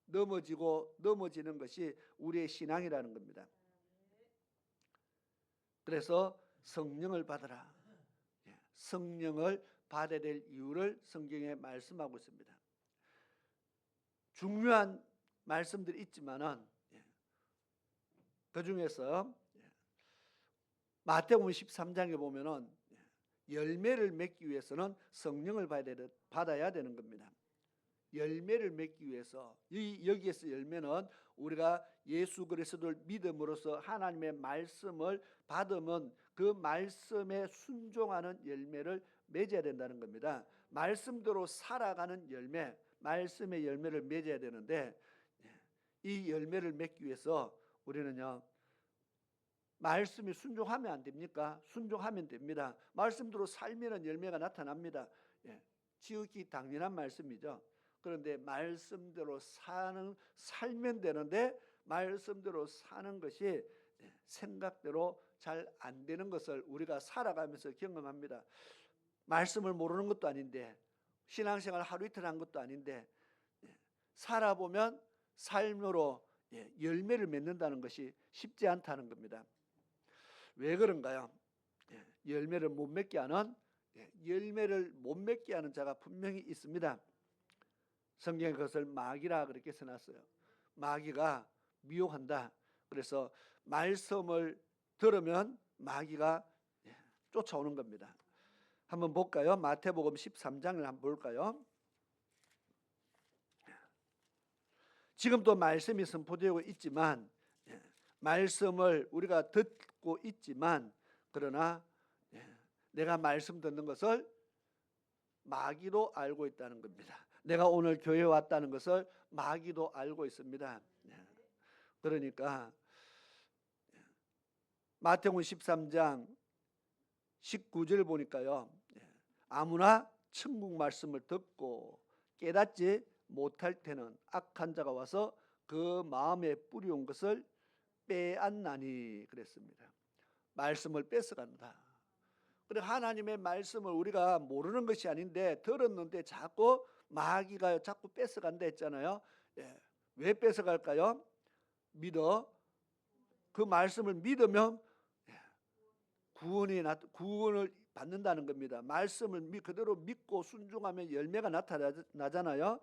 넘어지는 것이 우리의 신앙이라는 겁니다. 그래서 성령을 받으라. 성령을 받아야 될 이유를 성경에 말씀하고 있습니다. 중요한 말씀들이 있지만은 그 중에서 마태복음 13장에 보면은 열매를 맺기 위해서는 성령을 받아야 되는 겁니다. 열매를 맺기 위해서 여기에서 열매는 우리가 예수 그리스도를 믿음으로써 하나님의 말씀을 받으면 그 말씀에 순종하는 열매를 맺어야 된다는 겁니다. 말씀대로 살아가는 열매, 말씀의 열매를 맺어야 되는데, 이 열매를 맺기 위해서 우리는요, 말씀이 순종하면 안 됩니까? 순종하면 됩니다. 말씀대로 살면 열매가 나타납니다. 지극히 당연한 말씀이죠. 그런데 말씀대로 살면 되는데 말씀대로 사는 것이 생각대로 잘 안 되는 것을 우리가 살아가면서 경험합니다. 말씀을 모르는 것도 아닌데, 신앙생활 하루 이틀 한 것도 아닌데, 살아보면 삶으로 열매를 맺는다는 것이 쉽지 않다는 겁니다. 왜 그런가요? 열매를 못 맺게 하는 자가 분명히 있습니다. 성경에 그것을 마귀라 그렇게 써놨어요. 마귀가 미혹한다. 그래서 말씀을 들으면 마귀가 쫓아오는 겁니다. 한번 볼까요? 마태복음 13장을 한번 볼까요? 지금도 말씀이 선포되고 있지만, 말씀을 우리가 듣고 있지만, 그러나 내가 말씀 듣는 것을 마귀도 알고 있다는 겁니다. 내가 오늘 교회에 왔다는 것을 마귀도 알고 있습니다. 그러니까 마태복음 13장 19절 보니까요, 아무나 천국 말씀을 듣고 깨닫지 못할 때는 악한 자가 와서 그 마음에 뿌리온 것을 빼앗나니 그랬습니다. 말씀을 뺏어간다. 그래, 하나님의 말씀을 우리가 모르는 것이 아닌데 들었는데 자꾸 마귀가 자꾸 뺏어간다 했잖아요. 왜 뺏어갈까요? 그 말씀을 믿으면 구원을 받는다는 겁니다. 말씀을 그대로 믿고 순종하면 열매가 나타나잖아요.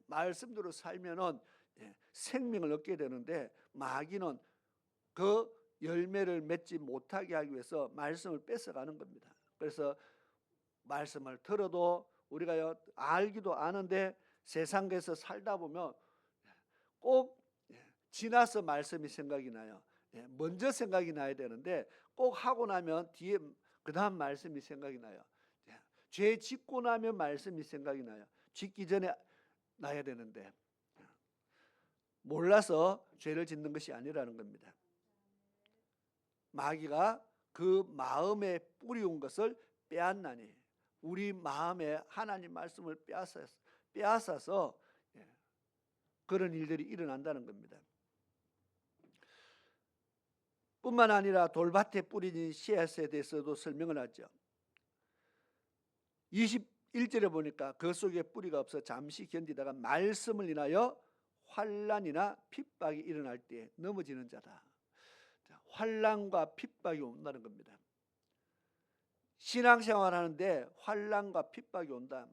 말씀대로 살면은 생명을 얻게 되는데, 마귀는 그 열매를 맺지 못하게 하기 위해서 말씀을 뺏어가는 겁니다. 그래서 말씀을 들어도 우리가 알기도 아는데 세상에서 살다 보면 꼭 지나서 말씀이 생각이 나요. 먼저 생각이 나야 되는데 꼭 하고 나면 뒤에 그 다음 말씀이 생각이 나요. 죄 짓고 나면 말씀이 생각이 나요. 짓기 전에 나야 되는데 몰라서 죄를 짓는 것이 아니라는 겁니다. 마귀가 그 마음에 뿌리운 것을 빼앗나니 우리 마음에 하나님 말씀을 빼앗아서 그런 일들이 일어난다는 겁니다. 뿐만 아니라 돌밭에 뿌려진 씨앗에 대해서도 설명을 하죠. 21절에 보니까 그 속에 뿌리가 없어 잠시 견디다가 말씀을 인하여 환난이나 핍박이 일어날 때 넘어지는 자다. 환난과 핍박이 온다는 겁니다. 신앙생활 하는데 환난과 핍박이 온다.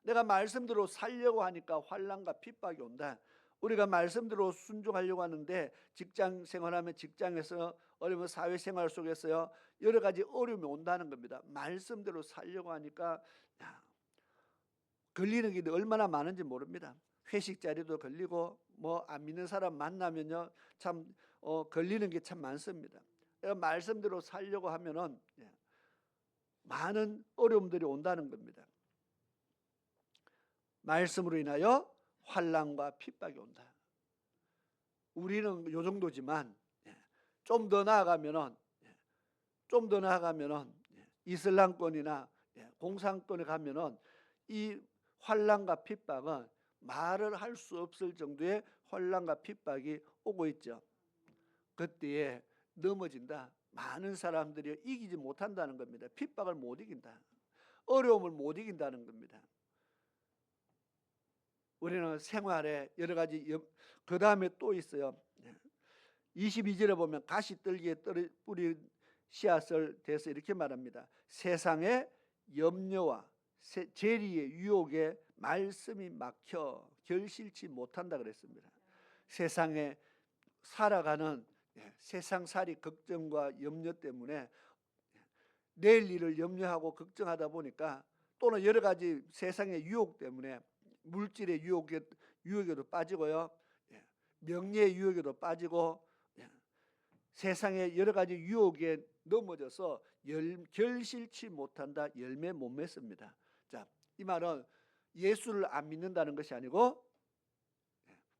내가 말씀대로 살려고 하니까 환난과 핍박이 온다. 우리가 말씀대로 순종하려고 하는데 직장 생활하면 직장에서 어려운 사회생활 속에서요 여러 가지 어려움이 온다는 겁니다. 말씀대로 살려고 하니까 걸리는 게 얼마나 많은지 모릅니다. 회식 자리도 걸리고 뭐 안 믿는 사람 만나면요 참 걸리는 게 참 많습니다. 말씀대로 살려고 하면은 많은 어려움들이 온다는 겁니다. 말씀으로 인하여 환난과 핍박이 온다. 우리는 요 정도지만 좀 더 나아가면은 이슬람권이나 공산권에 가면은 이 환난과 핍박은 말을 할 수 없을 정도의 환난과 핍박이 오고 있죠. 그때에 넘어진다. 많은 사람들이 이기지 못한다는 겁니다. 핍박을 못 이긴다. 어려움을 못 이긴다는 겁니다. 우리는 생활에 여러 가지 그 다음에 또 있어요. 22절에 보면 가시떨기에 뿌린 씨앗을 대해서 이렇게 말합니다. 세상의 염려와 재리의 유혹에 말씀이 막혀 결실치 못한다 그랬습니다. 세상에 살아가는 세상살이 걱정과 염려 때문에 내일 일을 염려하고 걱정하다 보니까 또는 여러 가지 세상의 유혹 때문에 물질의 유혹에도 빠지고요, 명예의 유혹에도 빠지고 세상의 여러 가지 유혹에 넘어져서 결실치 못한다, 열매 못 맺습니다. 자, 이 말은 예수를 안 믿는다는 것이 아니고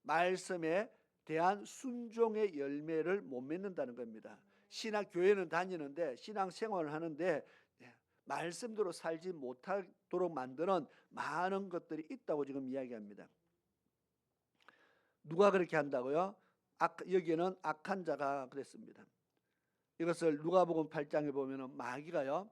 말씀에 대한 순종의 열매를 못 맺는다는 겁니다. 신학교회는 다니는데 신앙생활을 하는데 말씀대로 살지 못하도록 만드는 많은 것들이 있다고 지금 이야기합니다. 누가 그렇게 한다고요? 여기에는 악한 자가 그랬습니다. 이것을 누가복음 8장에 보면 마귀가요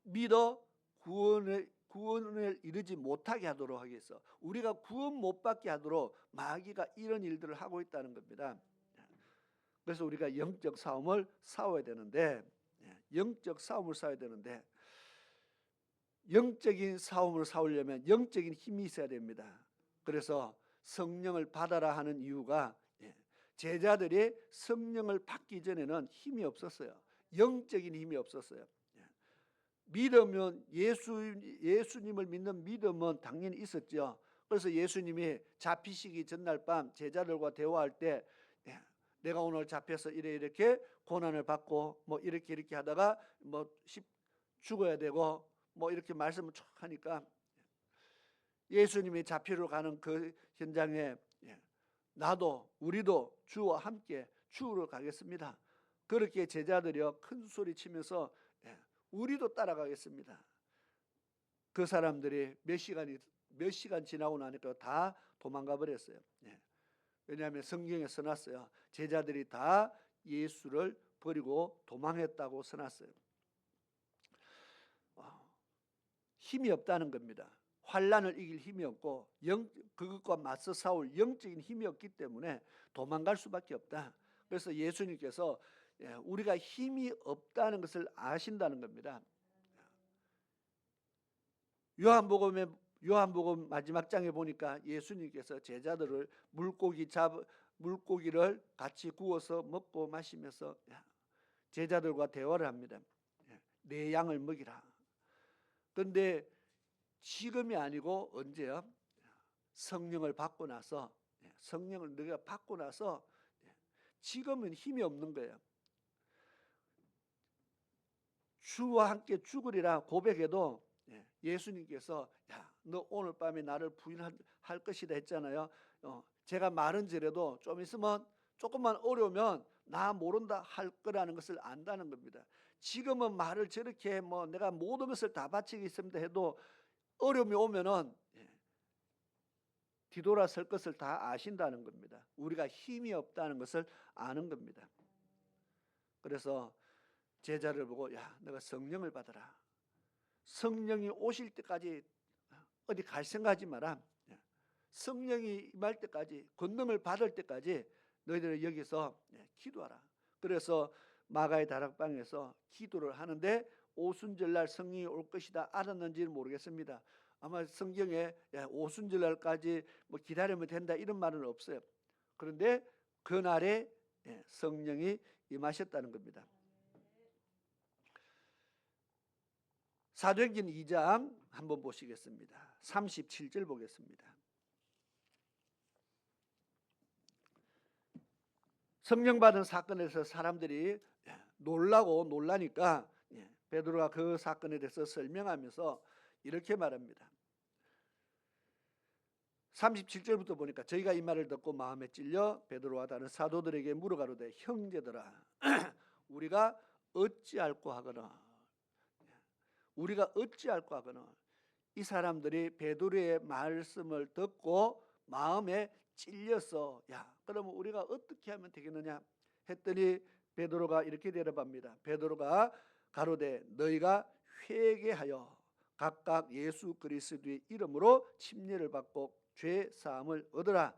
믿어 구원을 이루지 못하게 하도록 하기 위해서 우리가 구원 못 받게 하도록 마귀가 이런 일들을 하고 있다는 겁니다. 그래서 우리가 영적 싸움을 싸워야 되는데 영적인 싸움을 싸우려면 영적인 힘이 있어야 됩니다. 그래서 성령을 받아라 하는 이유가 제자들이 성령을 받기 전에는 힘이 없었어요. 영적인 힘이 없었어요. 믿으면 예수님을 믿는 믿음은 당연히 있었죠. 그래서 예수님이 잡히시기 전날 밤 제자들과 대화할 때 내가 오늘 잡혀서 이렇게 고난을 받고 뭐 이렇게 하다가 뭐 죽어야 되고 뭐 이렇게 말씀을 쭉 하니까 예수님이 잡히러 가는 그 현장에 우리도 주와 함께 죽으러 가겠습니다. 그렇게 제자들이요 큰 소리 치면서 우리도 따라가겠습니다. 그 사람들이 몇 시간 지나고 나니까 다 도망가 버렸어요. 왜냐하면 성경에 써놨어요. 제자들이 다 예수를 버리고 도망했다고 써놨어요. 힘이 없다는 겁니다. 환난을 이길 힘이 없고 그것과 맞서 싸울 영적인 힘이 없기 때문에 도망갈 수밖에 없다. 그래서 예수님께서 우리가 힘이 없다는 것을 아신다는 겁니다. 요한복음 마지막 장에 보니까 예수님께서 제자들을 물고기 물고기를 같이 구워서 먹고 마시면서 제자들과 대화를 합니다. 내 양을 먹이라. 그런데 지금이 아니고 언제요? 성령을 받고 나서, 성령을 너희가 받고 나서 지금은 힘이 없는 거예요. 주와 함께 죽으리라 고백해도 예수님께서 야, 너 오늘 밤에 나를 부인할 것이다 했잖아요. 제가 말은지라도 좀 있으면 조금만 어려우면 나 모른다 할 거라는 것을 안다는 겁니다. 지금은 말을 저렇게 내가 모든 것을 다 바치겠습니다 해도 어려움이 오면은 뒤돌아설 것을 다 아신다는 겁니다. 우리가 힘이 없다는 것을 아는 겁니다. 그래서 제자를 보고 야, 너가 성령을 받아라. 성령이 오실 때까지 어디 갈 생각하지 마라. 성령이 임할 때까지, 권능을 받을 때까지 너희들은 여기서 기도하라. 그래서 마가의 다락방에서 기도를 하는데 오순절날 성령이 올 것이다 알았는지는 모르겠습니다. 아마 성경에 오순절날까지 기다리면 된다 이런 말은 없어요. 그런데 그날에 성령이 임하셨다는 겁니다. 사도행전 2장 한번 보시겠습니다. 37절 보겠습니다. 성령 받은 사건에서 사람들이 놀라니까 베드로가 그 사건에 대해서 설명하면서 이렇게 말합니다. 37절부터 보니까 저희가 이 말을 듣고 마음에 찔려 베드로와 다른 사도들에게 물어가로되 형제들아 우리가 어찌할꼬 하거나 이 사람들이 베드로의 말씀을 듣고 마음에 찔려서 야 그러면 우리가 어떻게 하면 되겠느냐 했더니 베드로가 이렇게 대답합니다. 베드로가 가로되 너희가 회개하여 각각 예수 그리스도의 이름으로 침례를 받고 죄 사함을 얻으라.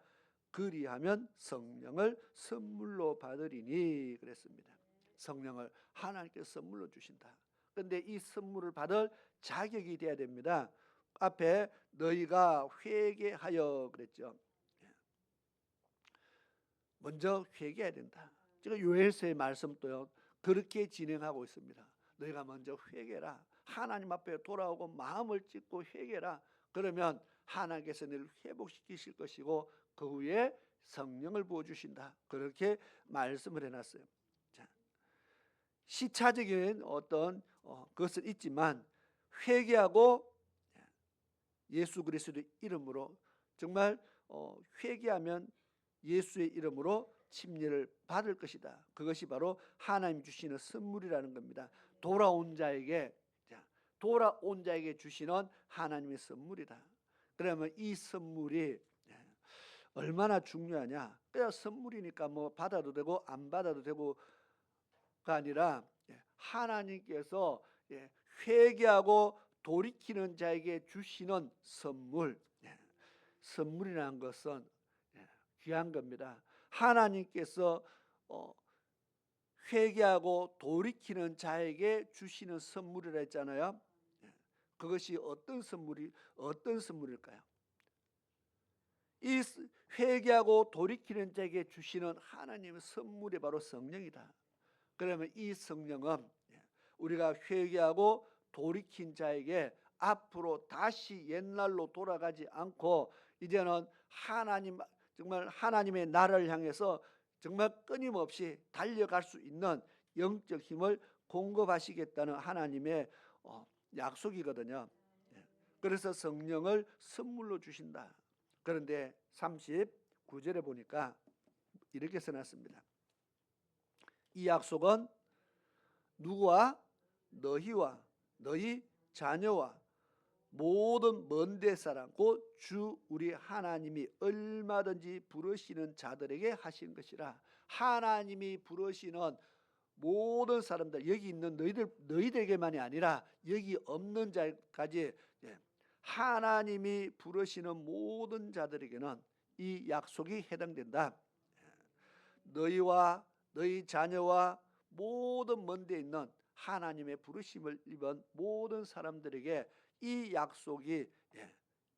그리하면 성령을 선물로 받으리니 그랬습니다. 성령을 하나님께서 선물로 주신다. 그런데 이 선물을 받을 자격이 돼야 됩니다. 앞에 너희가 회개하여 그랬죠. 먼저 회개해야 된다. 제가 요엘서의 말씀도요 그렇게 진행하고 있습니다. 너희가 먼저 회개라. 하나님 앞에 돌아오고 마음을 찢고 회개라. 그러면 하나님께서 너를 회복시키실 것이고 그 후에 성령을 부어주신다. 그렇게 말씀을 해놨어요. 자, 시차적인 어떤 것은 있지만 회개하고 예수 그리스도의 이름으로 정말 회개하면 예수의 이름으로 침례를 받을 것이다. 그것이 바로 하나님 주시는 선물이라는 겁니다. 돌아온 자에게 주시는 하나님의 선물이다. 그러면 이 선물이 얼마나 중요하냐? 그냥 선물이니까 받아도 되고 안 받아도 되고가 아니라 하나님께서 회개하고 돌이키는 자에게 주시는 선물이라는 것은 귀한 겁니다. 하나님께서 회개하고 돌이키는 자에게 주시는 선물이라 했잖아요. 그것이 어떤 선물일까요? 이 회개하고 돌이키는 자에게 주시는 하나님의 선물이 바로 성령이다. 그러면 이 성령은 우리가 회개하고 돌이킨 자에게 앞으로 다시 옛날로 돌아가지 않고 이제는 정말 하나님의 나라를 향해서 정말 끊임없이 달려갈 수 있는 영적 힘을 공급하시겠다는 하나님의 약속이거든요. 그래서 성령을 선물로 주신다. 그런데 39절에 보니까 이렇게 써놨습니다. 이 약속은 누구와? 너희와 너희 자녀와 모든 먼데 사람 곧 주 우리 하나님이 얼마든지 부르시는 자들에게 하신 것이라. 하나님이 부르시는 모든 사람들, 여기 있는 너희들에게만이 아니라 여기 없는 자까지 하나님이 부르시는 모든 자들에게는 이 약속이 해당된다. 너희와 너희 자녀와 모든 먼데 있는 하나님의 부르심을 입은 모든 사람들에게 이 약속이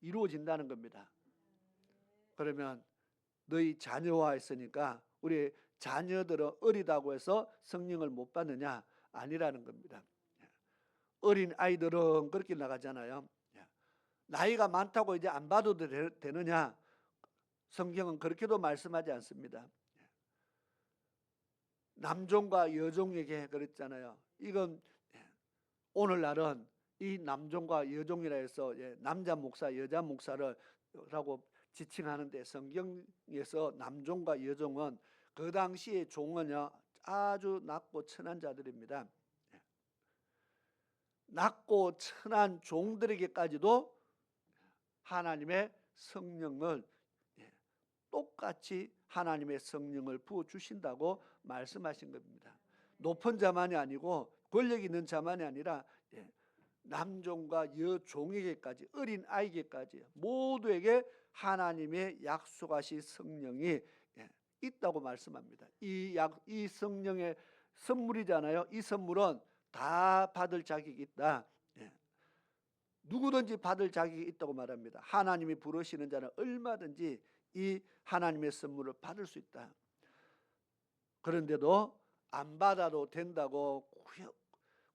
이루어진다는 겁니다. 그러면 너희 자녀와 했으니까 우리 자녀들은 어리다고 해서 성령을 못 받느냐? 아니라는 겁니다. 어린 아이들은 그렇게 나가잖아요. 나이가 많다고 이제 안 받아도 되느냐? 성경은 그렇게도 말씀하지 않습니다. 남종과 여종에게 그랬잖아요. 이건 오늘날은 이 남종과 여종이라 해서 남자 목사, 여자 목사를 라고 지칭하는데, 성경에서 남종과 여종은 그 당시의 종은요 아주 낮고 천한 자들입니다. 낮고 천한 종들에게까지도 하나님의 성령을 똑같이 하나님의 성령을 부어주신다고 말씀하신 겁니다. 높은 자만이 아니고 권력 있는 자만이 아니라 남종과 여종에게까지, 어린 아이에게까지 모두에게 하나님의 약속하신 성령이 있다고 말씀합니다. 이 성령의 선물이잖아요. 이 선물은 다 받을 자격이 있다. 누구든지 받을 자격이 있다고 말합니다. 하나님이 부르시는 자는 얼마든지 이 하나님의 선물을 받을 수 있다. 그런데도 안 받아도 된다고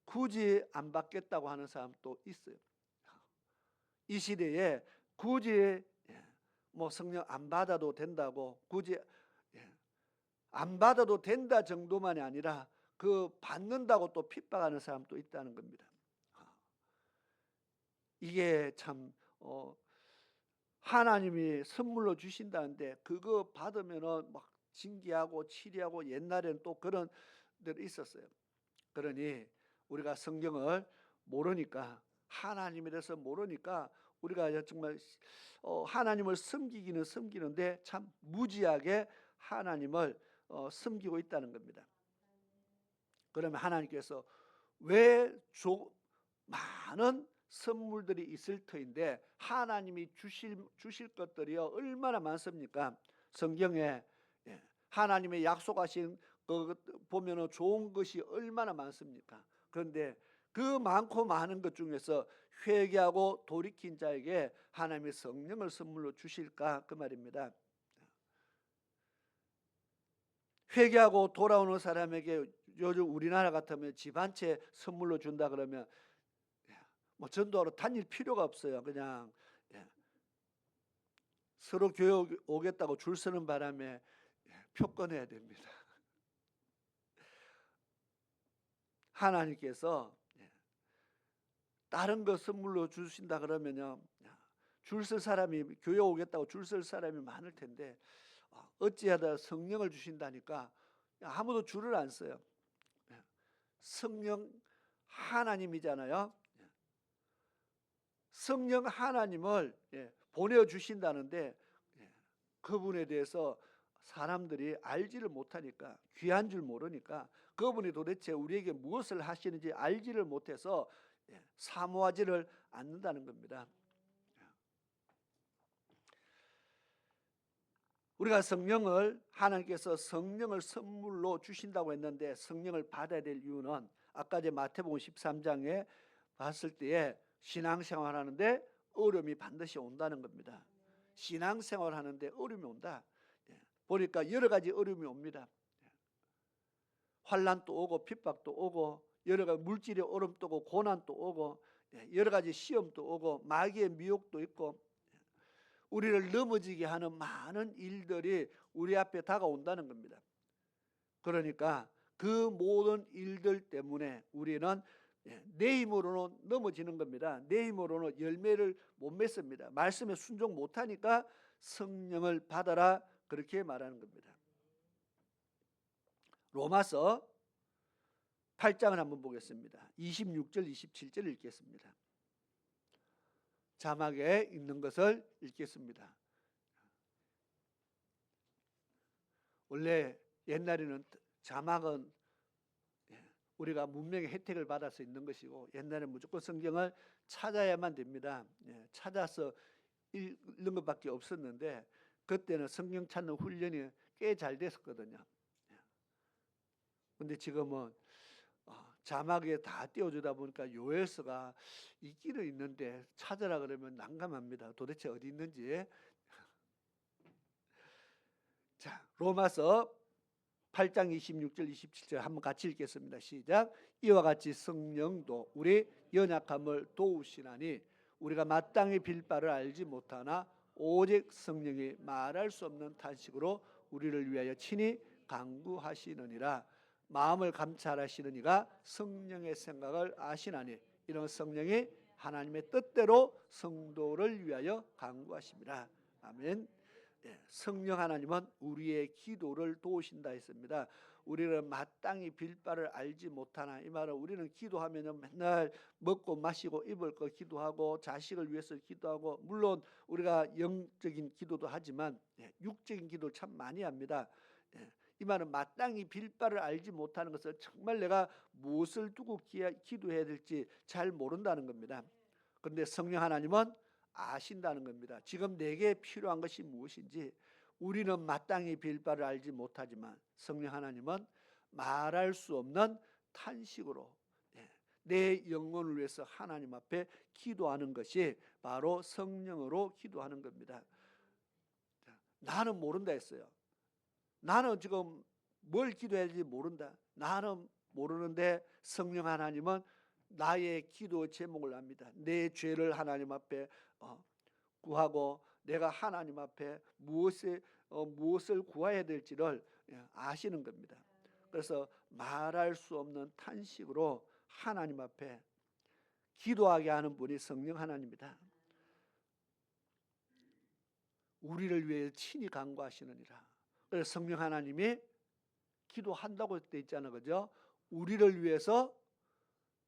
굳이 안 받겠다고 하는 사람도 있어요. 이 시대에 굳이 뭐 성령 안 받아도 된다고, 굳이 안 받아도 된다 정도만이 아니라 그 받는다고 또 핍박하는 사람도 있다는 겁니다. 이게 참 하나님이 선물로 주신다는데 그거 받으면은 막 징계하고 치리하고, 옛날에는 또 그런 데도 있었어요. 그러니 우리가 성경을 모르니까, 하나님에 대해서 모르니까 우리가 정말 하나님을 섬기기는 섬기는데 참 무지하게 하나님을 섬기고 있다는 겁니다. 그러면 하나님께서 왜 많은 선물들이 있을 터인데 하나님이 주실 것들이요 얼마나 많습니까? 성경에 하나님의 약속하신 그 보면은 좋은 것이 얼마나 많습니까? 그런데 그 많고 많은 것 중에서 회개하고 돌이킨 자에게 하나님의 성령을 선물로 주실까? 그 말입니다. 회개하고 돌아오는 사람에게 요즘 우리나라 같으면 집 한 채 선물로 준다 그러면 뭐 전도하러 다닐 필요가 없어요. 그냥 서로 교회 오겠다고 줄 서는 바람에 표 꺼내야 됩니다. 하나님께서 다른 거 선물로 주신다 그러면요, 줄 쓸 사람이, 교회 오겠다고 줄 쓸 사람이 많을 텐데 어찌하다 성령을 주신다니까 아무도 줄을 안 써요. 성령 하나님이잖아요. 성령 하나님을 보내주신다는데 그분에 대해서 사람들이 알지를 못하니까, 귀한 줄 모르니까, 그분이 도대체 우리에게 무엇을 하시는지 알지를 못해서 사모하지를 않는다는 겁니다. 우리가 성령을, 하나님께서 성령을 선물로 주신다고 했는데 성령을 받아야 될 이유는 아까 제 마태복음 13장에 봤을 때에 신앙생활 하는데 어려움이 반드시 온다는 겁니다. 신앙생활 하는데 어려움이 온다. 보니까 여러 가지 어려움이 옵니다. 환난도 오고 핍박도 오고 여러 가지 물질의 어려움도 오고 고난도 오고 여러 가지 시험도 오고 마귀의 미혹도 있고 우리를 넘어지게 하는 많은 일들이 우리 앞에 다가온다는 겁니다. 그러니까 그 모든 일들 때문에 우리는 내 힘으로는 넘어지는 겁니다. 내 힘으로는 열매를 못 맺습니다. 말씀에 순종 못하니까 성령을 받아라, 그렇게 말하는 겁니다. 로마서 8장을 한번 보겠습니다. 26절 27절 읽겠습니다. 자막에 있는 것을 읽겠습니다. 원래 옛날에는 자막은 우리가 문명의 혜택을 받아서 있는 것이고, 옛날에는 무조건 성경을 찾아야만 됩니다. 찾아서 읽는 것밖에 없었는데 그때는 성경 찾는 훈련이 꽤 잘 됐었거든요. 그런데 지금은 자막에 다 띄워주다 보니까 요엘서가 있기는 있는데 찾으라 그러면 난감합니다. 도대체 어디 있는지. 자, 로마서 8장 26절 27절 한번 같이 읽겠습니다. 시작. 이와 같이 성령도 우리 연약함을 도우시나니 우리가 마땅히 빌 바를 알지 못하나 오직 성령이 말할 수 없는 탄식으로 우리를 위하여 친히 간구하시느니라. 마음을 감찰하시는 이가 성령의 생각을 아시나니 이런 성령이 하나님의 뜻대로 성도를 위하여 간구하십니다. 아멘. 성령 하나님은 우리의 기도를 도우신다 했습니다. 우리는 마땅히 빌 바를 알지 못하나, 이 말은 우리는 기도하면 맨날 먹고 마시고 입을 거 기도하고 자식을 위해서 기도하고, 물론 우리가 영적인 기도도 하지만 육적인 기도를 참 많이 합니다. 이 말은 마땅히 빌 바를 알지 못하는 것은 정말 내가 무엇을 두고 기도해야 될지 잘 모른다는 겁니다. 그런데 성령 하나님은 아신다는 겁니다. 지금 내게 필요한 것이 무엇인지. 우리는 마땅히 빌 바를 알지 못하지만 성령 하나님은 말할 수 없는 탄식으로 내 영혼을 위해서 하나님 앞에 기도하는 것이 바로 성령으로 기도하는 겁니다. 나는 모른다 했어요. 나는 지금 뭘 기도해야 할지 모른다. 나는 모르는데 성령 하나님은 나의 기도 제목을 압니다. 내 죄를 하나님 앞에 구하고 내가 하나님 앞에 무엇을 구해야 될지를 아시는 겁니다. 그래서 말할 수 없는 탄식으로 하나님 앞에 기도하게 하는 분이 성령 하나님입니다. 우리를 위해 친히 간구하시느니라. 그래서 성령 하나님이 기도한다고 돼 있잖아요, 그죠? 우리를 위해서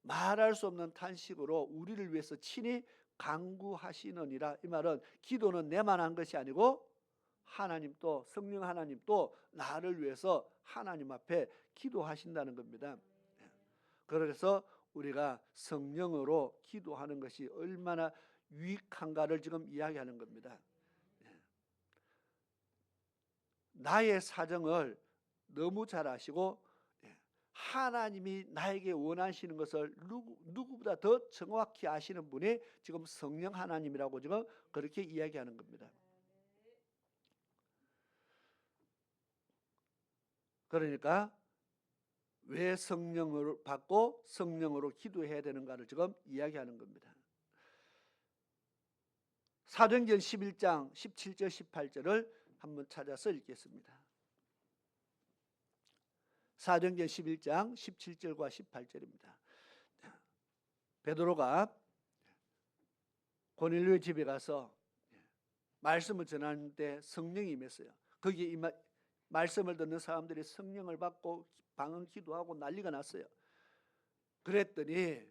말할 수 없는 탄식으로 우리를 위해서 친히 간구하시느니라. 이 말은 기도는 내만 한 것이 아니고 하나님도, 성령 하나님도 나를 위해서 하나님 앞에 기도하신다는 겁니다. 그래서 우리가 성령으로 기도하는 것이 얼마나 유익한가를 지금 이야기하는 겁니다. 나의 사정을 너무 잘 아시고 하나님이 나에게 원하시는 것을 누구보다 더 정확히 아시는 분이 지금 성령 하나님이라고 지금 그렇게 이야기하는 겁니다. 그러니까 왜 성령을 받고 성령으로 기도해야 되는가를 지금 이야기하는 겁니다. 사도행전 11장 17절 18절을 한번 찾아서 읽겠습니다. 사도행전 11장 17절과 18절입니다. 베드로가 고넬료의 집에 가서 말씀을 전하는데 성령이 임했어요. 거기에 말씀을 듣는 사람들이 성령을 받고 방언 기도하고 난리가 났어요. 그랬더니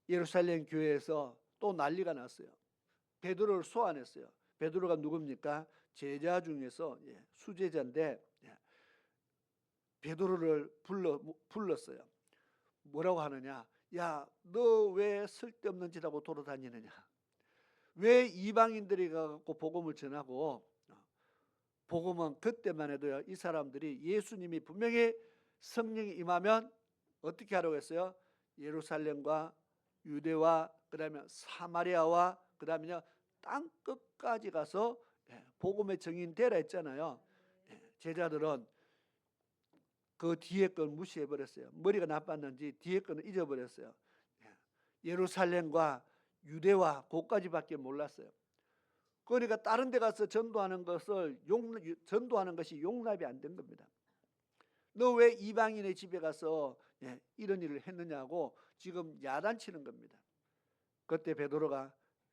예루살렘 교회에서 또 난리가 났어요. 베드로를 소환했어요. 베드로가 누굽니까? 제자 중에서 수제자인데 베드로를 불렀어요. 뭐라고 하느냐? 야, 너 왜 쓸데없는 짓 하고 돌아다니느냐? 왜 이방인들이 가고 복음을 전하고, 복음은 그때만 해도요, 이 사람들이 예수님이 분명히 성령이 임하면 어떻게 하라고 했어요? 예루살렘과 유대와 그다음에 사마리아와 그다음에 땅 끝까지 가서 복음의 증인 되라 했잖아요. 제자들은 그 뒤에 걸 무시해버렸어요. 머리가 나빴는지 뒤에 거는 잊어버렸어요. 예루살렘과 유대와 그까지밖에 몰랐어요. 그러니까 다른 데 가서 전도하는 것이 용납이 안 된 겁니다. 너 왜 이방인의 집에 가서 이런 일을 했느냐고 지금 야단치는 겁니다. 그때 베드로가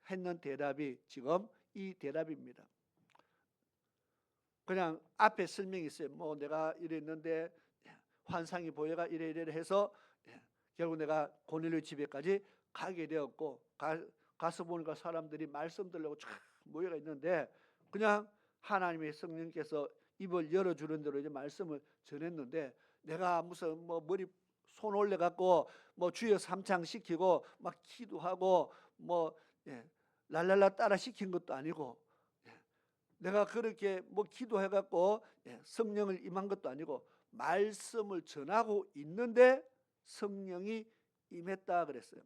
했는 대답이 지금 이 대답입니다. 그냥 앞에 설명이 있어요. 뭐 내가 이랬는데 환상이 보여가 이래 해서 결국 내가 고넬료 집에까지 가게 되었고, 가서 보니까 사람들이 말씀 들으려고 쫙 모여가 있는데 그냥 하나님의 성령께서 입을 열어주는 대로 이제 말씀을 전했는데, 내가 무슨 뭐 머리 손 올려 갖고 뭐 주여 삼창 시키고 막 기도하고 뭐 랄랄라 따라 시킨 것도 아니고, 내가 그렇게 뭐 기도해 갖고 성령을 임한 것도 아니고, 말씀을 전하고 있는데 성령이 임했다 그랬어요.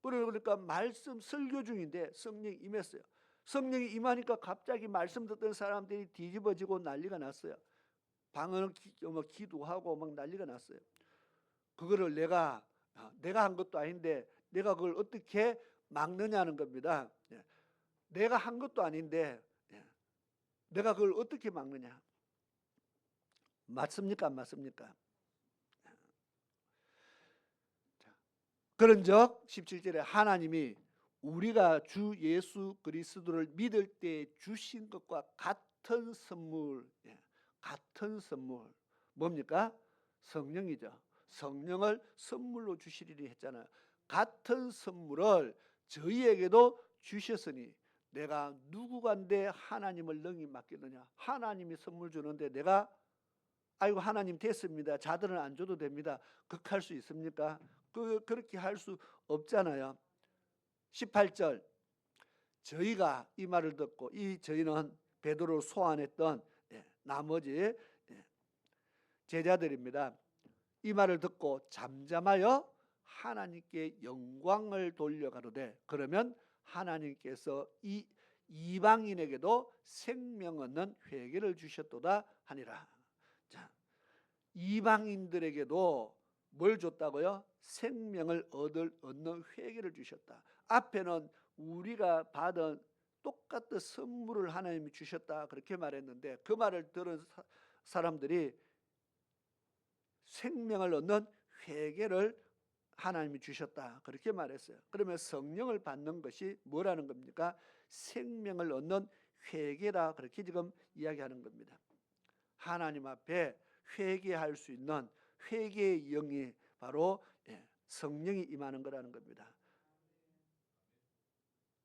그러니까 말씀 설교 중인데 성령이 임했어요. 성령이 임하니까 갑자기 말씀 듣던 사람들이 뒤집어지고 난리가 났어요. 방언을 기도하고 막 난리가 났어요. 그거를 내가 한 것도 아닌데 내가 그걸 어떻게 막느냐는 겁니다. 내가 한 것도 아닌데 내가 그걸 어떻게 막느냐. 맞습니까? 안 맞습니까? 그런즉 17절에 하나님이 우리가 주 예수 그리스도를 믿을 때 주신 것과 같은 선물, 같은 선물 뭡니까? 성령이죠. 성령을 선물로 주시리니 했잖아요. 같은 선물을 저희에게도 주셨으니 내가 누구간데 하나님을 능히 맡기느냐. 하나님이 선물 주는데 내가 아이고 하나님 됐습니다. 자들은 안 줘도 됩니다. 극할 수 있습니까? 그렇게 할 수 없잖아요. 18절 저희가 이 말을 듣고 이 저희는 베드로를 소환했던 나머지 제자들입니다. 이 말을 듣고 잠잠하여 하나님께 영광을 돌려가로되 그러면 하나님께서 이 이방인에게도 생명 얻는 회개를 주셨도다 하니라. 자, 이방인들에게도 뭘 줬다고요? 생명을 얻는 회개를 주셨다. 앞에는 우리가 받은 똑같은 선물을 하나님이 주셨다 그렇게 말했는데 그 말을 들은 사람들이 생명을 얻는 회개를 하나님이 주셨다 그렇게 말했어요. 그러면 성령을 받는 것이 뭐라는 겁니까? 생명을 얻는 회개라 그렇게 지금 이야기하는 겁니다. 하나님 앞에 회개할 수 있는 회개의 영이 바로 성령이 임하는 거라는 겁니다.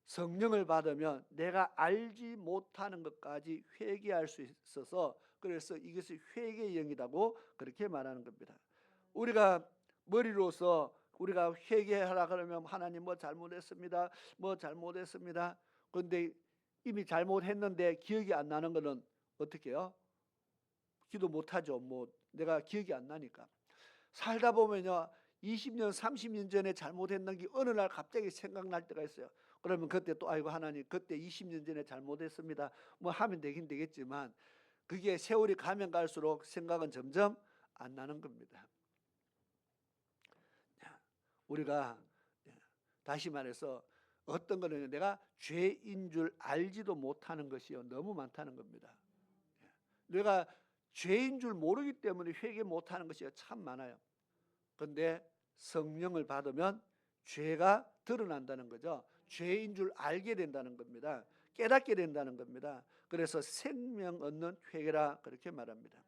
성령을 받으면 내가 알지 못하는 것까지 회개할 수 있어서 그래서 이것이 회개의 영이라고 그렇게 말하는 겁니다. 우리가 머리로서 우리가 회개하라 그러면 하나님 뭐 잘못했습니다. 뭐 잘못했습니다. 그런데 이미 잘못했는데 기억이 안 나는 것은 어떻게 해요? 기도 못하죠. 뭐 내가 기억이 안 나니까. 살다 보면요 20년 30년 전에 잘못했는 게 어느 날 갑자기 생각날 때가 있어요. 그러면 그때 또 아이고 하나님 그때 20년 전에 잘못했습니다. 뭐 하면 되긴 되겠지만 그게 세월이 가면 갈수록 생각은 점점 안 나는 겁니다. 우리가 다시 말해서 어떤 거는 내가 죄인 줄 알지도 못하는 것이요 너무 많다는 겁니다. 내가 죄인 줄 모르기 때문에 회개 못하는 것이 참 많아요. 그런데 성령을 받으면 죄가 드러난다는 거죠. 죄인 줄 알게 된다는 겁니다. 깨닫게 된다는 겁니다. 그래서 생명 얻는 회개라 그렇게 말합니다.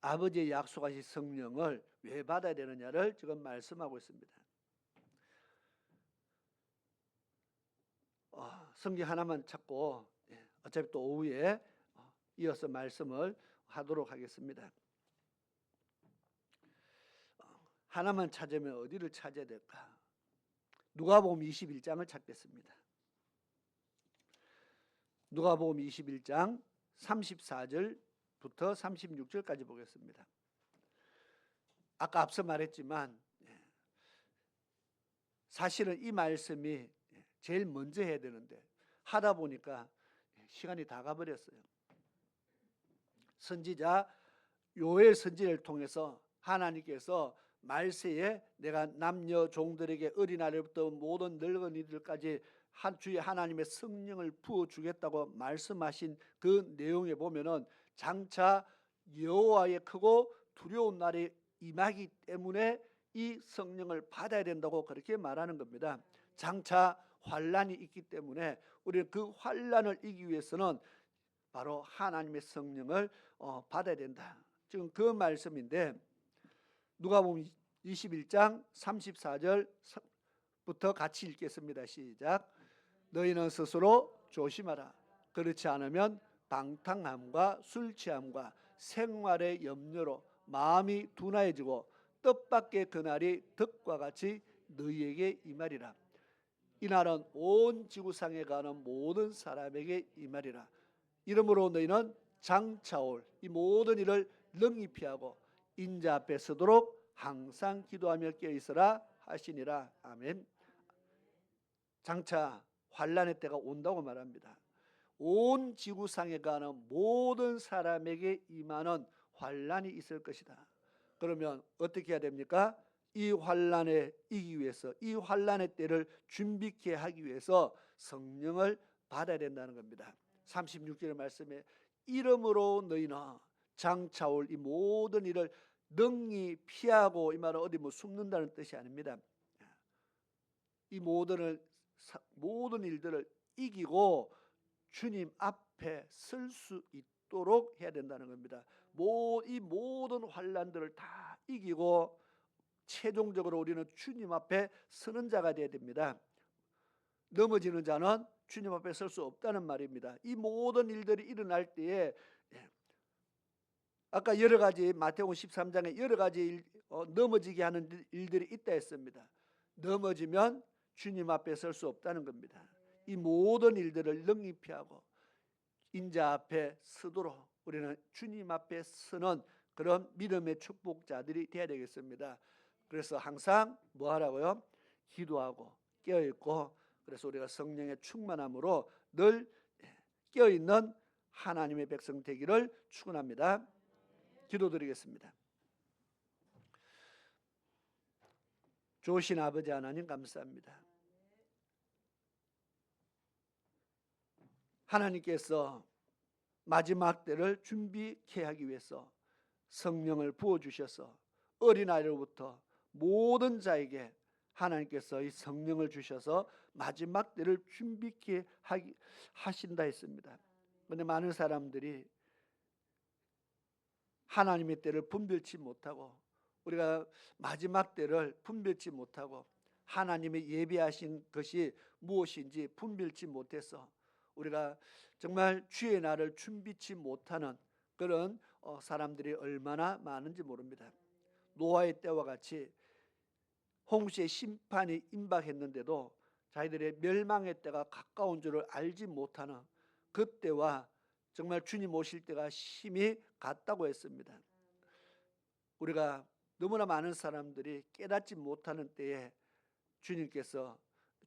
아버지의 약속하신 성령을 왜 받아야 되느냐를 지금 말씀하고 있습니다. 성경 하나만 찾고 어차피 또 오후에 이어서 말씀을 하도록 하겠습니다. 하나만 찾으면 어디를 찾아야 될까? 누가복음 21장을 찾겠습니다. 누가복음 21장 34절부터 36절까지 보겠습니다. 아까 앞서 말했지만 사실은 이 말씀이 제일 먼저 해야 되는데 하다 보니까 시간이 다 가버렸어요. 선지자 요엘 선지자를 통해서 하나님께서 말세에 내가 남녀 종들에게 어린아이부터 모든 늙은이들까지 한 주에 하나님의 성령을 부어주겠다고 말씀하신 그 내용에 보면은 장차 여호와의 크고 두려운 날이 임하기 때문에 이 성령을 받아야 된다고 그렇게 말하는 겁니다. 장차 환란이 있기 때문에 우리는 그 환란을 이기기 위해서는 바로 하나님의 성령을 받아야 된다. 지금 그 말씀인데 누가복음 21장 34절부터 같이 읽겠습니다. 시작. 너희는 스스로 조심하라. 그렇지 않으면 방탕함과 술 취함과 생활의 염려로 마음이 둔하여지고 뜻밖의 그날이 덕과 같이 너희에게 임하리라. 이날은 온 지구상에 가는 모든 사람에게 임하리라. 이러므로 너희는 장차올 이 모든 일을 능히 피하고 인자 앞에 서도록 항상 기도하며 깨어있으라 하시니라. 아멘. 장차 환란의 때가 온다고 말합니다. 온 지구상에 가는 모든 사람에게 임하는 환란이 있을 것이다. 그러면 어떻게 해야 됩니까? 이 환란에 이기기 위해서, 이 환란의 때를 준비케 하기 위해서 성령을 받아야 된다는 겁니다. 36절의 말씀에 이름으로 너희는 장차올 이 모든 일을 능히 피하고, 이 말은 어디 뭐 숨는다는 뜻이 아닙니다. 이 모든 일들을 이기고 주님 앞에 설 수 있도록 해야 된다는 겁니다. 이 모든 환란들을 다 이기고 최종적으로 우리는 주님 앞에 서는 자가 되어야 됩니다. 넘어지는 자는 주님 앞에 설 수 없다는 말입니다. 이 모든 일들이 일어날 때에 아까 여러 가지 마태복음 13장에 여러 가지 넘어지게 하는 일들이 있다 했습니다. 넘어지면 주님 앞에 설 수 없다는 겁니다. 이 모든 일들을 능히 피하고 인자 앞에 서도록 우리는 주님 앞에 서는 그런 믿음의 축복자들이 되어야 되겠습니다. 그래서 항상 뭐 하라고요? 기도하고 깨어있고, 그래서 우리가 성령의 충만함으로 늘 깨어있는 하나님의 백성 되기를 축원합니다. 기도드리겠습니다. 좋으신 아버지 하나님 감사합니다. 하나님께서 마지막 때를 준비케 하기 위해서 성령을 부어주셔서 어린아이로부터 모든 자에게 하나님께서 이 성령을 주셔서 마지막 때를 준비케 하신다 했습니다. 그런데 많은 사람들이 하나님의 때를 분별치 못하고, 우리가 마지막 때를 분별치 못하고 하나님의 예비하신 것이 무엇인지 분별치 못해서 우리가 정말 주의 날을 준비치 못하는 그런 사람들이 얼마나 많은지 모릅니다. 노아의 때와 같이 홍수의 심판이 임박했는데도 자기들의 멸망의 때가 가까운 줄을 알지 못하는 그때와 정말 주님 오실 때가 심히 같다고 했습니다. 우리가 너무나 많은 사람들이 깨닫지 못하는 때에 주님께서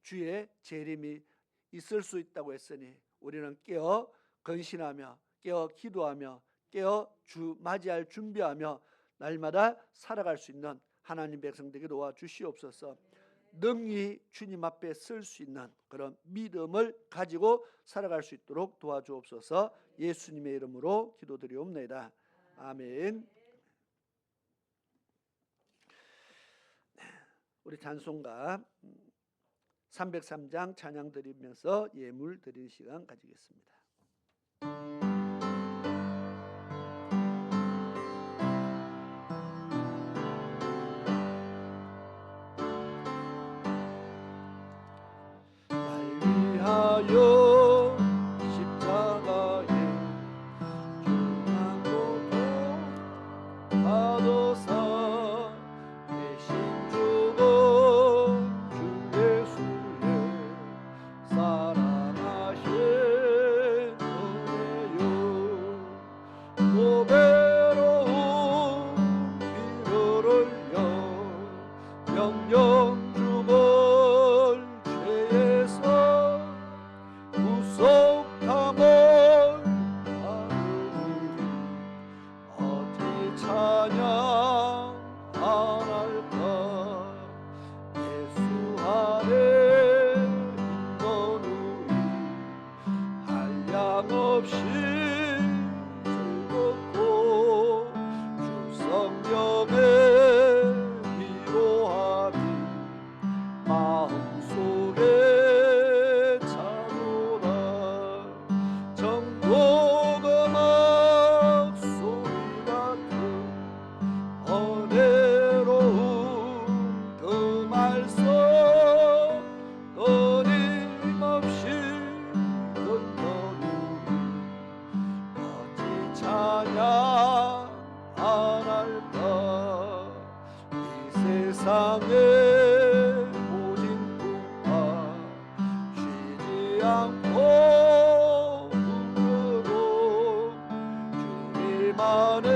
주의 재림이 있을 수 있다고 했으니 우리는 깨어 건신하며 깨어 기도하며 깨어 주 맞이할 준비하며 날마다 살아갈 수 있는 하나님 백성 되게 도와주시옵소서. 능히 주님 앞에 설 수 있는 그런 믿음을 가지고 살아갈 수 있도록 도와주옵소서. 예수님의 이름으로 기도드리옵나이다. 아멘. 우리 찬송가 303장 찬양 드리면서 예물 드리는 시간 가지겠습니다. 날 위하여 십자가에 중한 고통 받으사 대신 죽은 주 예수의 사랑하신 은혜요 고배로운 피를 흘려 영영 죽을 죄에서 구속함을 받으니 어찌 찬양 안 할까. 예수 안에 있는 우리 한량없이 즐겁고 주 성령의 위로함이 마음속에 차오라. 정복 음악 소리 같은 은혜로운 그 말씀 끊임없이 듣는 우리 어찌 찬양 안 할까. 이 세상의 모진 풍파 쉬지 않고 부르고 주님 안에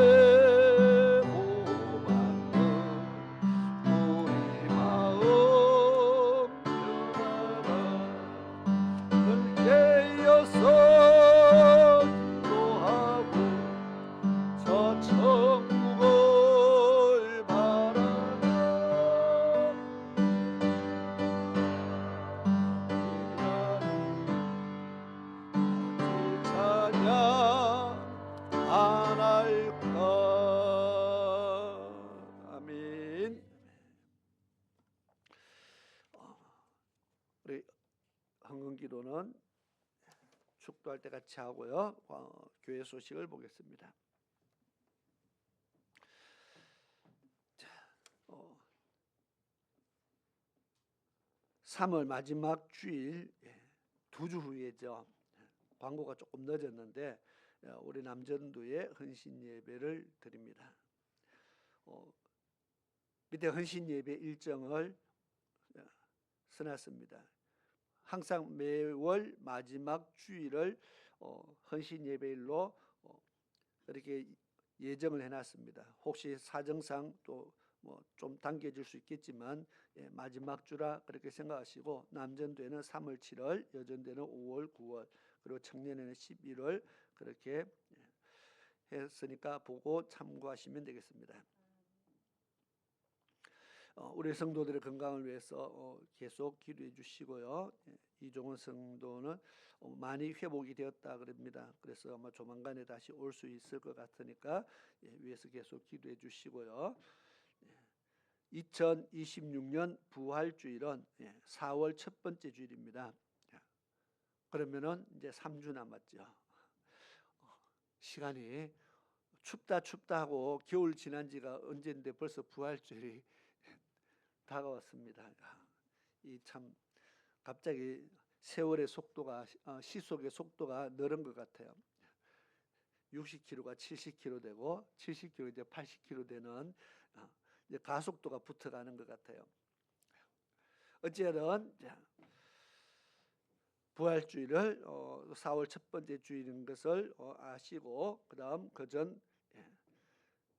우리 마음 변하라. 성도는 축도할 때 같이 하고요. 교회 소식을 보겠습니다. 3월 마지막 주일 2주 후에죠. 광고가 조금 늦었는데 우리 남전도에 헌신 예배를 드립니다. 밑에 헌신 예배 일정을 써놨습니다. 항상 매월 마지막 주일을 헌신 예배일로 이렇게 예정을 해놨습니다. 혹시 사정상 또 뭐 좀 당겨질 수 있겠지만 마지막 주라 그렇게 생각하시고, 남전도에는 3월 7월, 여전도에는 5월 9월, 그리고 청년회는 11월 그렇게 했으니까 보고 참고하시면 되겠습니다. 우리 성도들의 건강을 위해서 계속 기도해 주시고요. 이종원 성도는 많이 회복이 되었다 그럽니다. 그래서 아마 조만간에 다시 올 수 있을 것 같으니까 위에서 계속 기도해 주시고요. 2026년 부활주일은 4월 첫 번째 주일입니다. 그러면은 이제 3주 남았죠. 시간이 춥다 하고 겨울 지난 지가 언젠데 벌써 부활주일이 다가왔습니다. 이 참 갑자기 세월의 속도가, 시속의 속도가 늘은 것 같아요. 60km가 70km 되고 70km 이제 80km 되는 이제 가속도가 붙어가는 것 같아요. 어쨌든 부활주일을 4월 첫 번째 주일인 것을 아시고, 그다음 그전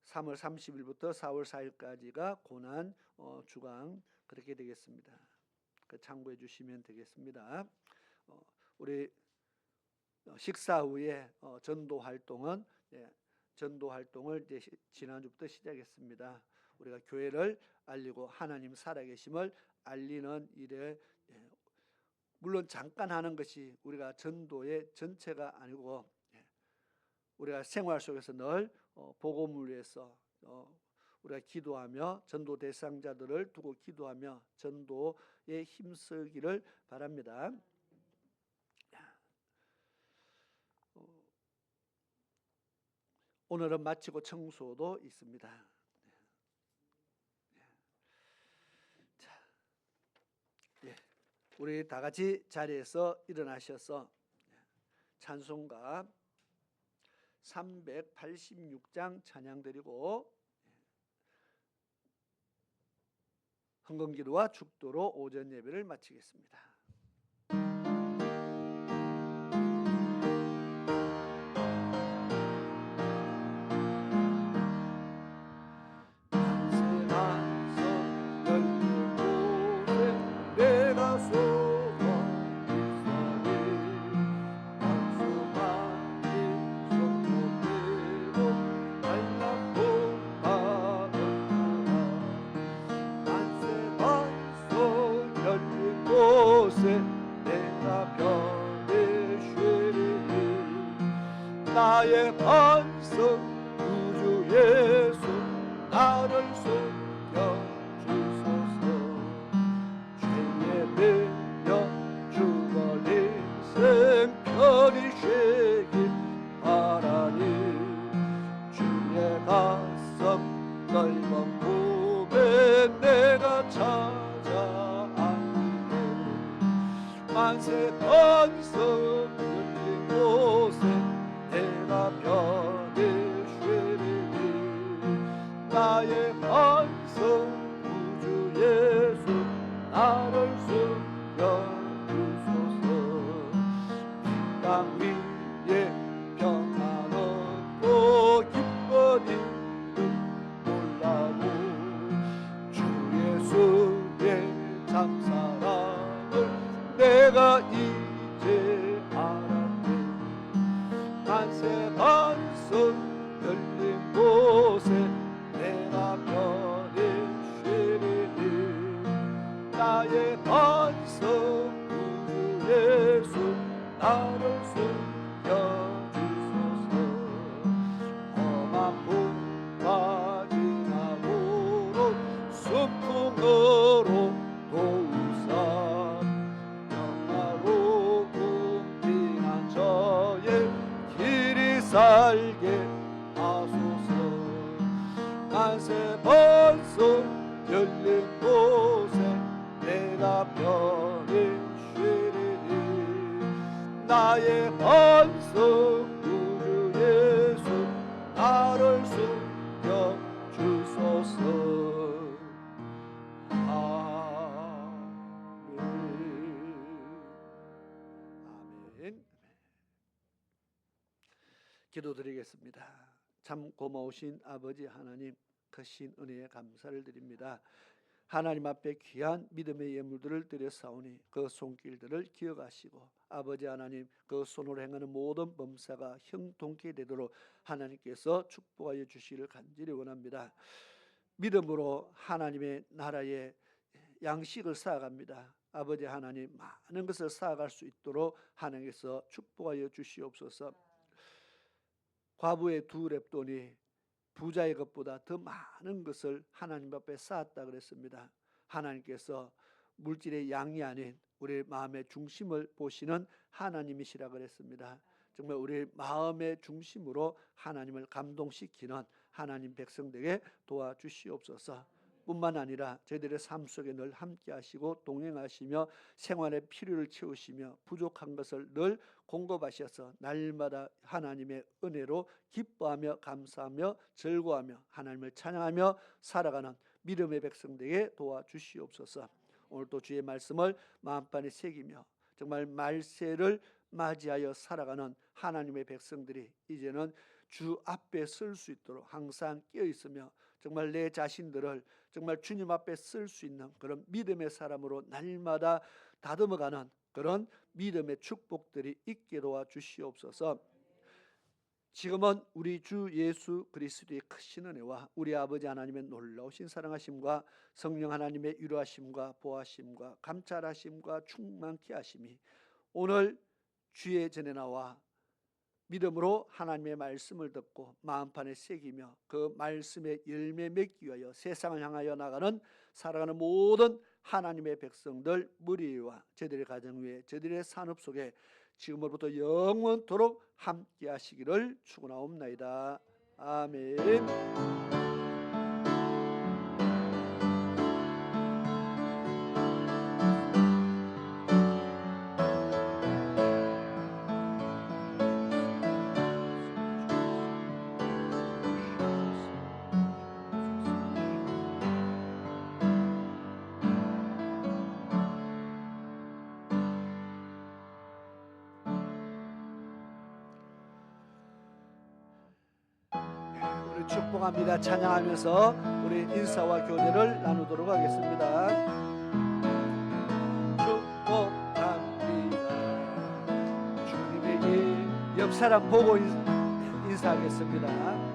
3월 30일부터 4월 4일까지가 고난 주간 그렇게 되겠습니다. 참고해 주시면 되겠습니다. 우리 식사 후에 전도 활동은 전도 활동을 이제 지난주부터 시작했습니다. 우리가 교회를 알리고 하나님 살아계심을 알리는 일에 물론 잠깐 하는 것이 우리가 전도의 전체가 아니고, 우리가 생활 속에서 늘 복음을 위해서 우리가 기도하며 전도 대상자들을 두고 기도하며 전도에 힘쓰기를 바랍니다. 오늘은 마치고 청소도 있습니다. 자, 우리 다 같이 자리에서 일어나셔서 찬송가 386장 찬양드리고 헌금기도와 축도로 오전 예배를 마치겠습니다. 나의 반석 구주 예수 나를 속여주소서. 죄에 매여 죽을 인생 편히 쉬길 바라니, 주의 가슴 넓은 품에 내가 찾아 안기네. 만세 반석 열린 곳에 내가 편히 쉬리니, 나의 반석 구주 예수 나를 숨겨주소서. 이 땅 위에 평안 얻고 기쁜 이름 몰라도 주 예수의 참 사랑을 내가 이제 알았네. 만세 반석 열린 곳에 내가 편히 쉬리니, 나의 반석 구주 예수 나를 숨겨주소서. 험한 풍과 지나고로 순풍으로 도우사 평화롭고 번성 열린 곳에 내가 편히 쉬리니 나의 번성 구주 예수 나를 숨겨 주소서. 아멘. 기도드리겠습니다. 참 고마우신 아버지 하나님, 크신 은혜에 감사를 드립니다. 하나님 앞에 귀한 믿음의 예물들을 드렸사오니 그 손길들을 기억하시고 아버지 하나님, 그 손으로 행하는 모든 범사가 형통케 되도록 하나님께서 축복하여 주시기를 간절히 원합니다. 믿음으로 하나님의 나라의 양식을 쌓아갑니다. 아버지 하나님, 많은 것을 쌓아갈 수 있도록 하나님께서 축복하여 주시옵소서. 과부의 2렙돈이 부자의 것보다 더 많은 것을 하나님 앞에 쌓았다 그랬습니다. 하나님께서 물질의 양이 아닌 우리 마음의 중심을 보시는 하나님이시라 그랬습니다. 정말 우리 마음의 중심으로 하나님을 감동시키는 하나님 백성들에게 도와주시옵소서. 뿐만 아니라 저희들의 삶 속에 늘 함께 하시고 동행하시며 생활의 필요를 채우시며 부족한 것을 늘 공급하셔서 날마다 하나님의 은혜로 기뻐하며 감사하며 즐거워하며 하나님을 찬양하며 살아가는 믿음의 백성들에게 도와주시옵소서. 오늘도 주의 말씀을 마음판에 새기며 정말 말세를 맞이하여 살아가는 하나님의 백성들이 이제는 주 앞에 쓸 수 있도록 항상 깨어 있으며 정말 내 자신들을 정말 주님 앞에 쓸 수 있는 그런 믿음의 사람으로 날마다 다듬어가는 그런 믿음의 축복들이 있게 도와주시옵소서. 지금은 우리 주 예수 그리스도의 크신 은혜와 우리 아버지 하나님의 놀라우신 사랑하심과 성령 하나님의 위로하심과 보호하심과 감찰하심과 충만케 하심이 오늘 주의 전에 나와 믿음으로 하나님의 말씀을 듣고 마음판에 새기며 그 말씀의 열매 맺기 위하여 세상을 향하여 나가는 살아가는 모든 하나님의 백성들 무리 위와 저들의 가정 위에 저들의 산업 속에 지금으로부터 영원토록 함께 하시기를 축원하옵나이다. 아멘. 우리 축복합니다. 찬양하면서 우리 인사와 교제를 나누도록 하겠습니다. 축복합니다. 주님의 옆 사람 보고 인사하겠습니다.